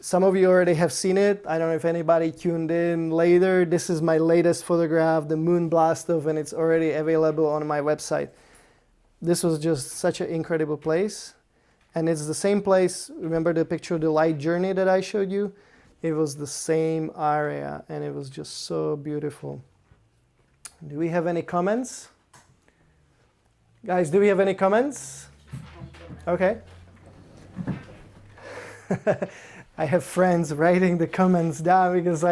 some of you already have seen it. I don't know if anybody tuned in later. This is my latest photograph, the moon blast off, and it's already available on my website. This was just such an incredible place. And it's the same place. Remember the picture of the light journey that I showed you? It was the same area, and it was just so beautiful. Do we have any comments? Guys, do we have any comments? Okay. I have friends writing the comments down because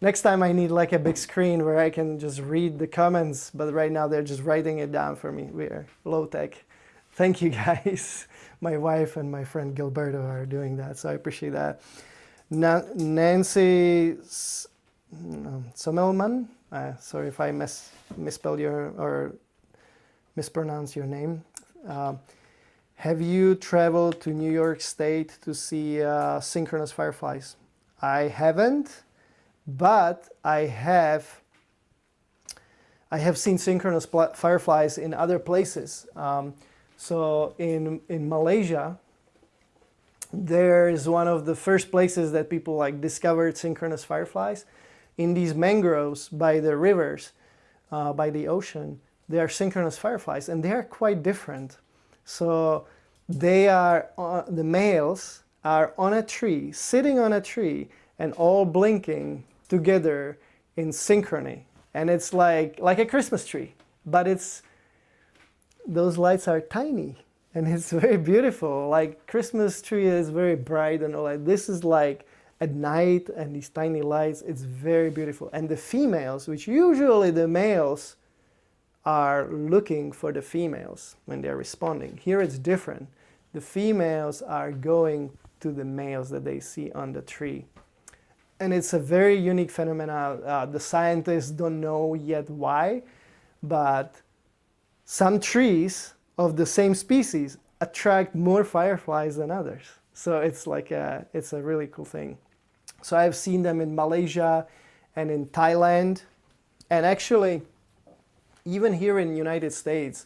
next time I need like a big screen where I can just read the comments, but right now they're just writing it down for me. We are low tech. Thank you, guys. My wife and my friend Gilberto are doing that, so I appreciate that. Nancy Sommelman, sorry if I misspelled or mispronounce your name. Have you traveled to New York State to see synchronous fireflies? I haven't, but I have seen synchronous fireflies in other places. So in Malaysia, there is one of the first places that people discovered synchronous fireflies. In these mangroves by the rivers, by the ocean, there are synchronous fireflies, and they are quite different. So they are, the males are on a tree, sitting on a tree, and all blinking together in synchrony. And it's like a Christmas tree. but those lights are tiny and it's very beautiful. Like Christmas tree is very bright and all that. This is like at night and these tiny lights, it's very beautiful. And the females, which usually the males are looking for the females when they're responding. Here it's different. The females are going to the males that they see on the tree. And it's a very unique phenomenon. The scientists don't know yet why, but some trees of the same species attract more fireflies than others. So it's like it's a really cool thing. So I've seen them in Malaysia and in Thailand. And actually, even here in the United States,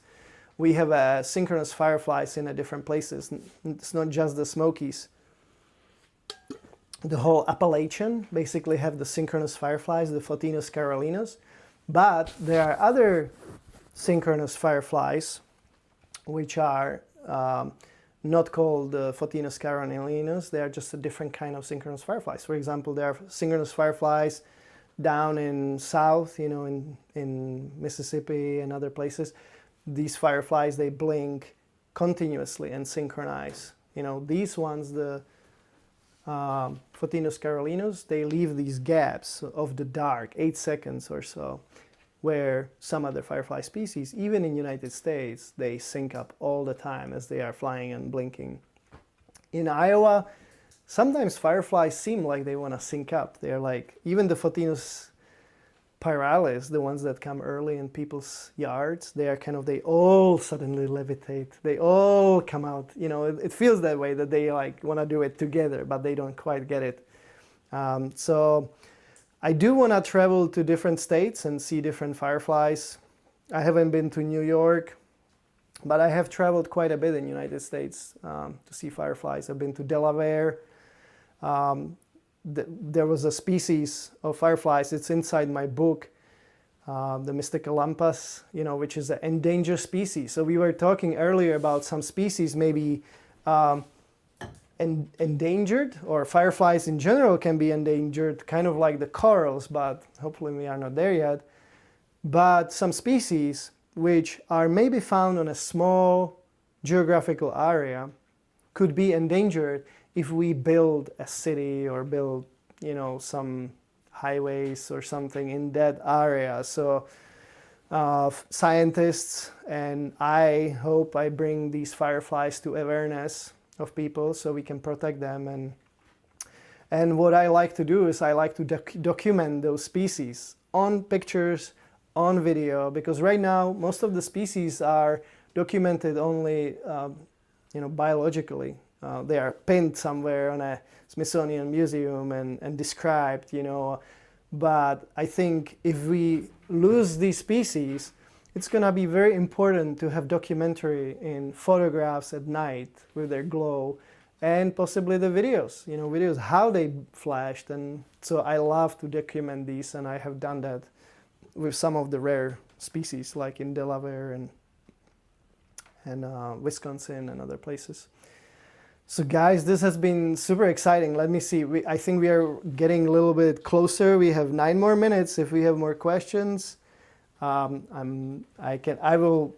we have synchronous fireflies in different places. It's not just the Smokies. The whole Appalachian basically have the synchronous fireflies, the Photinus carolinus. But there are other synchronous fireflies which are not called Photinus carolinus. They are just a different kind of synchronous fireflies. For example, there are synchronous fireflies down in south, in Mississippi and other places. These fireflies, they blink continuously and synchronize. These ones, the Photinus carolinus, they leave these gaps of the dark, 8 seconds or so, where some other firefly species, even in the United States, they sync up all the time as they are flying and blinking. In Iowa, sometimes fireflies seem like they want to sync up. They're like, even the Photinus pyralis, the ones that come early in people's yards, they all suddenly levitate. They all come out. It feels that way, that they like want to do it together, but they don't quite get it. So I do want to travel to different states and see different fireflies. I haven't been to New York, but I have traveled quite a bit in the United States to see fireflies. I've been to Delaware. There was a species of fireflies, it's inside my book, the Mysticalampas, which is an endangered species. So we were talking earlier about some species maybe endangered, or fireflies in general can be endangered, kind of like the corals, but hopefully we are not there yet. But some species which are maybe found on a small geographical area could be endangered if we build a city or build, some highways or something in that area. So scientists and I hope I bring these fireflies to awareness of people so we can protect them. And what I like to do is I like to document those species on pictures, on video, because right now most of the species are documented only biologically. They are pinned somewhere on a Smithsonian museum and described, But I think if we lose these species, it's going to be very important to have documentary in photographs at night with their glow, and possibly the videos, videos how they flashed. And so I love to document these, and I have done that with some of the rare species, like in Delaware and Wisconsin and other places. So guys, this has been super exciting. Let me see. I think we are getting a little bit closer. We have 9 more minutes. If we have more questions, I will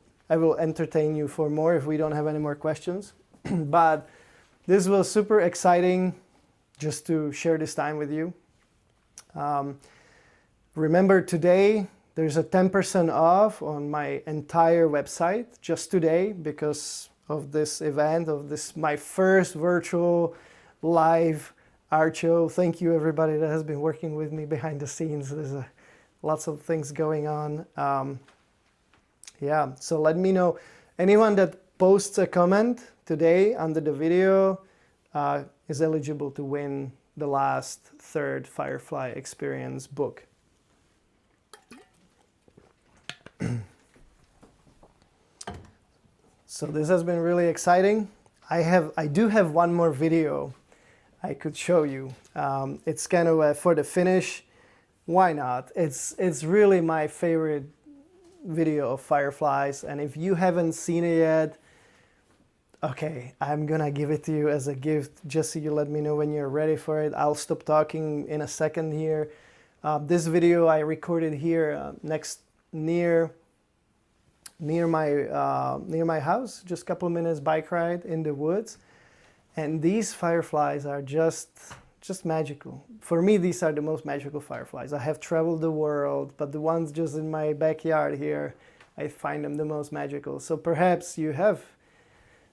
entertain you for more if we don't have any more questions. But this was super exciting just to share this time with you. Remember, today there's a 10% off on my entire website just today because of this event, my first virtual live art show. Thank you everybody that has been working with me behind the scenes. There's lots of things going on. So let me know. Anyone that posts a comment today under the video is eligible to win the last third Firefly Experience book. So this has been really exciting. I do have one more video I could show you. It's kind of for the finish. Why not? It's really my favorite video of fireflies, and if you haven't seen it yet, okay, I'm gonna give it to you as a gift. Just so you let me know when you're ready for it. I'll stop talking in a second here. This video I recorded here near near my house, just a couple minutes bike ride in the woods. And these fireflies are just magical. For me, these are the most magical fireflies. I have traveled the world, but the ones just in my backyard here, I find them the most magical. So perhaps you have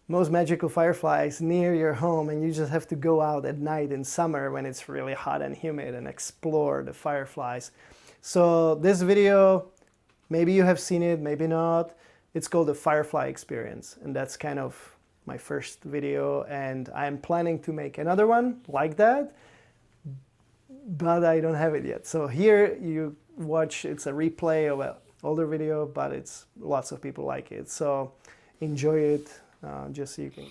most magical fireflies near your home and you just have to go out at night in summer when it's really hot and humid and explore the fireflies. So this video, maybe you have seen it, maybe not. It's called the Firefly Experience, and that's kind of my first video, and I'm planning to make another one like that, but I don't have it yet. So here you watch, it's a replay of an older video, but it's lots of people like it. So enjoy it, just so you can.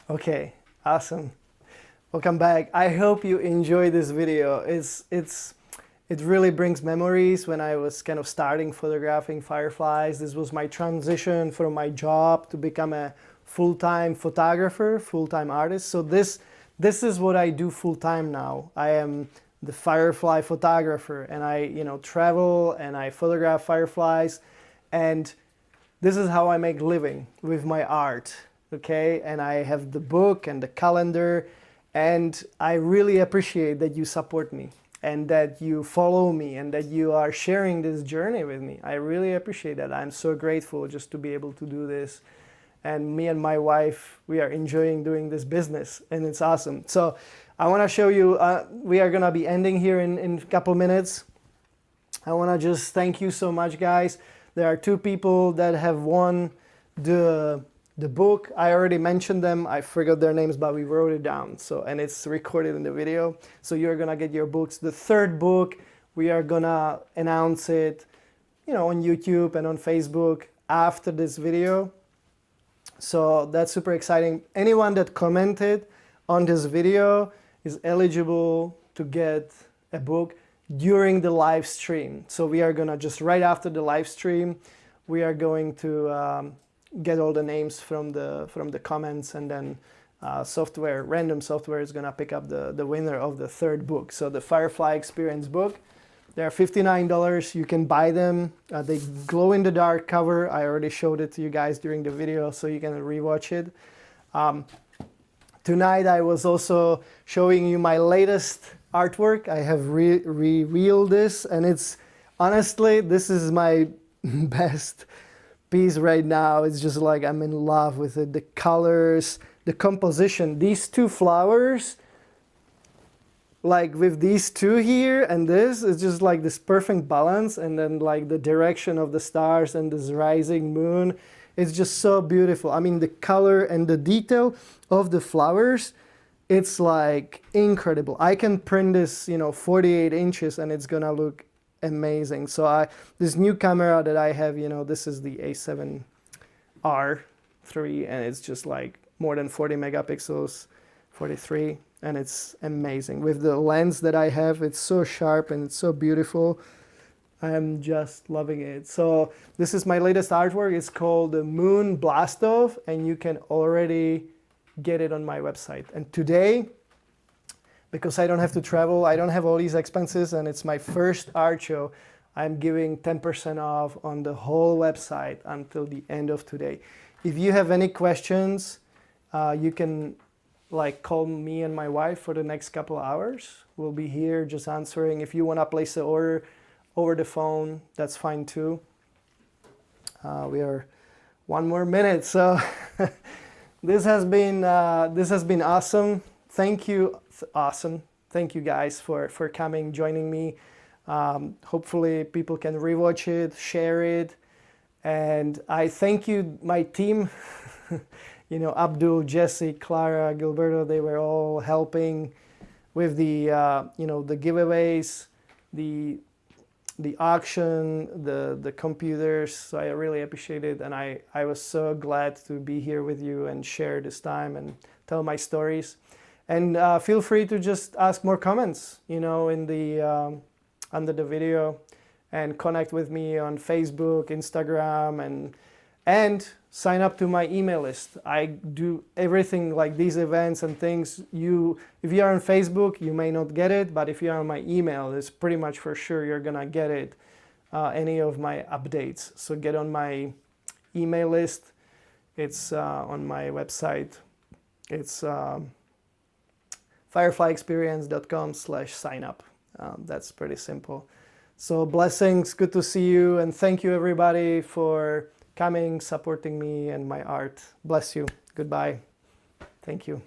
Okay, awesome. Welcome back. I hope you enjoyed this video. It really brings memories when I was kind of starting photographing fireflies. This was my transition from my job to become a full-time photographer, full-time artist. So this is what I do full-time now. I am the firefly photographer, and I travel and I photograph fireflies, and this is how I make living with my art. Okay, and I have the book and the calendar, and I really appreciate that you support me and that you follow me and that you are sharing this journey with me. I really appreciate that. I'm so grateful just to be able to do this, and me and my wife, we are enjoying doing this business, and it's awesome. So I want to show you, we are gonna be ending here in a couple minutes. I want to just thank you so much, guys. There are 2 people that have won the book. I already mentioned them. I forgot their names, but we wrote it down. So, and it's recorded in the video. So you're gonna get your books. The 3rd book, we are gonna announce it, on YouTube and on Facebook after this video. So that's super exciting. Anyone that commented on this video is eligible to get a book during the live stream. So we are gonna just right after the live stream, we are going to get all the names from the comments, and then random software is gonna pick up the winner of the 3rd book. So the Firefly Experience book, they're $59. You can buy them. They glow in the dark cover. I already showed it to you guys during the video, so you can rewatch it. Tonight I was also showing you my latest artwork. I have revealed this, and it's honestly, this is my best piece right now. It's just like I'm in love with it. The colors, the composition, these two flowers, like with these two here and this, it's just like this perfect balance. And then like the direction of the stars and this rising moon, it's just so beautiful. I mean, the color and the detail of the flowers, it's like incredible. I can print this, 48 inches and it's gonna look amazing. So this new camera that I have, this is the A7R3, and it's just like more than 40 megapixels, 43, and it's amazing. With the lens that I have, it's so sharp and it's so beautiful. I'm just loving it. So this is my latest artwork. It's called the Moon Blast Off, and you can already get it on my website. And today, because I don't have to travel, I don't have all these expenses, and it's my first art show, I'm giving 10% off on the whole website until the end of today. If you have any questions, you can call me and my wife for the next couple of hours. We'll be here just answering. If you want to place an order over the phone, that's fine too. We are 1 more minute, so this has been awesome. Thank you, awesome. Thank you guys for coming, joining me. Hopefully people can rewatch it, share it, and I thank you, my team. Abdul, Jesse, Clara, Gilberto, they were all helping with the the giveaways, the auction, the computers. So I really appreciate it, and I was so glad to be here with you and share this time and tell my stories. And feel free to just ask more comments, in the under the video, and connect with me on Facebook, Instagram, and sign up to my email list. I do everything like these events and things. If you are on Facebook, you may not get it, but if you are on my email, it's pretty much for sure you're gonna get it, any of my updates. So get on my email list. It's on my website. It's fireflyexperience.com/sign-up. That's pretty simple. So blessings, good to see you, and thank you everybody for coming, supporting me and my art. Bless you. Goodbye. Thank you.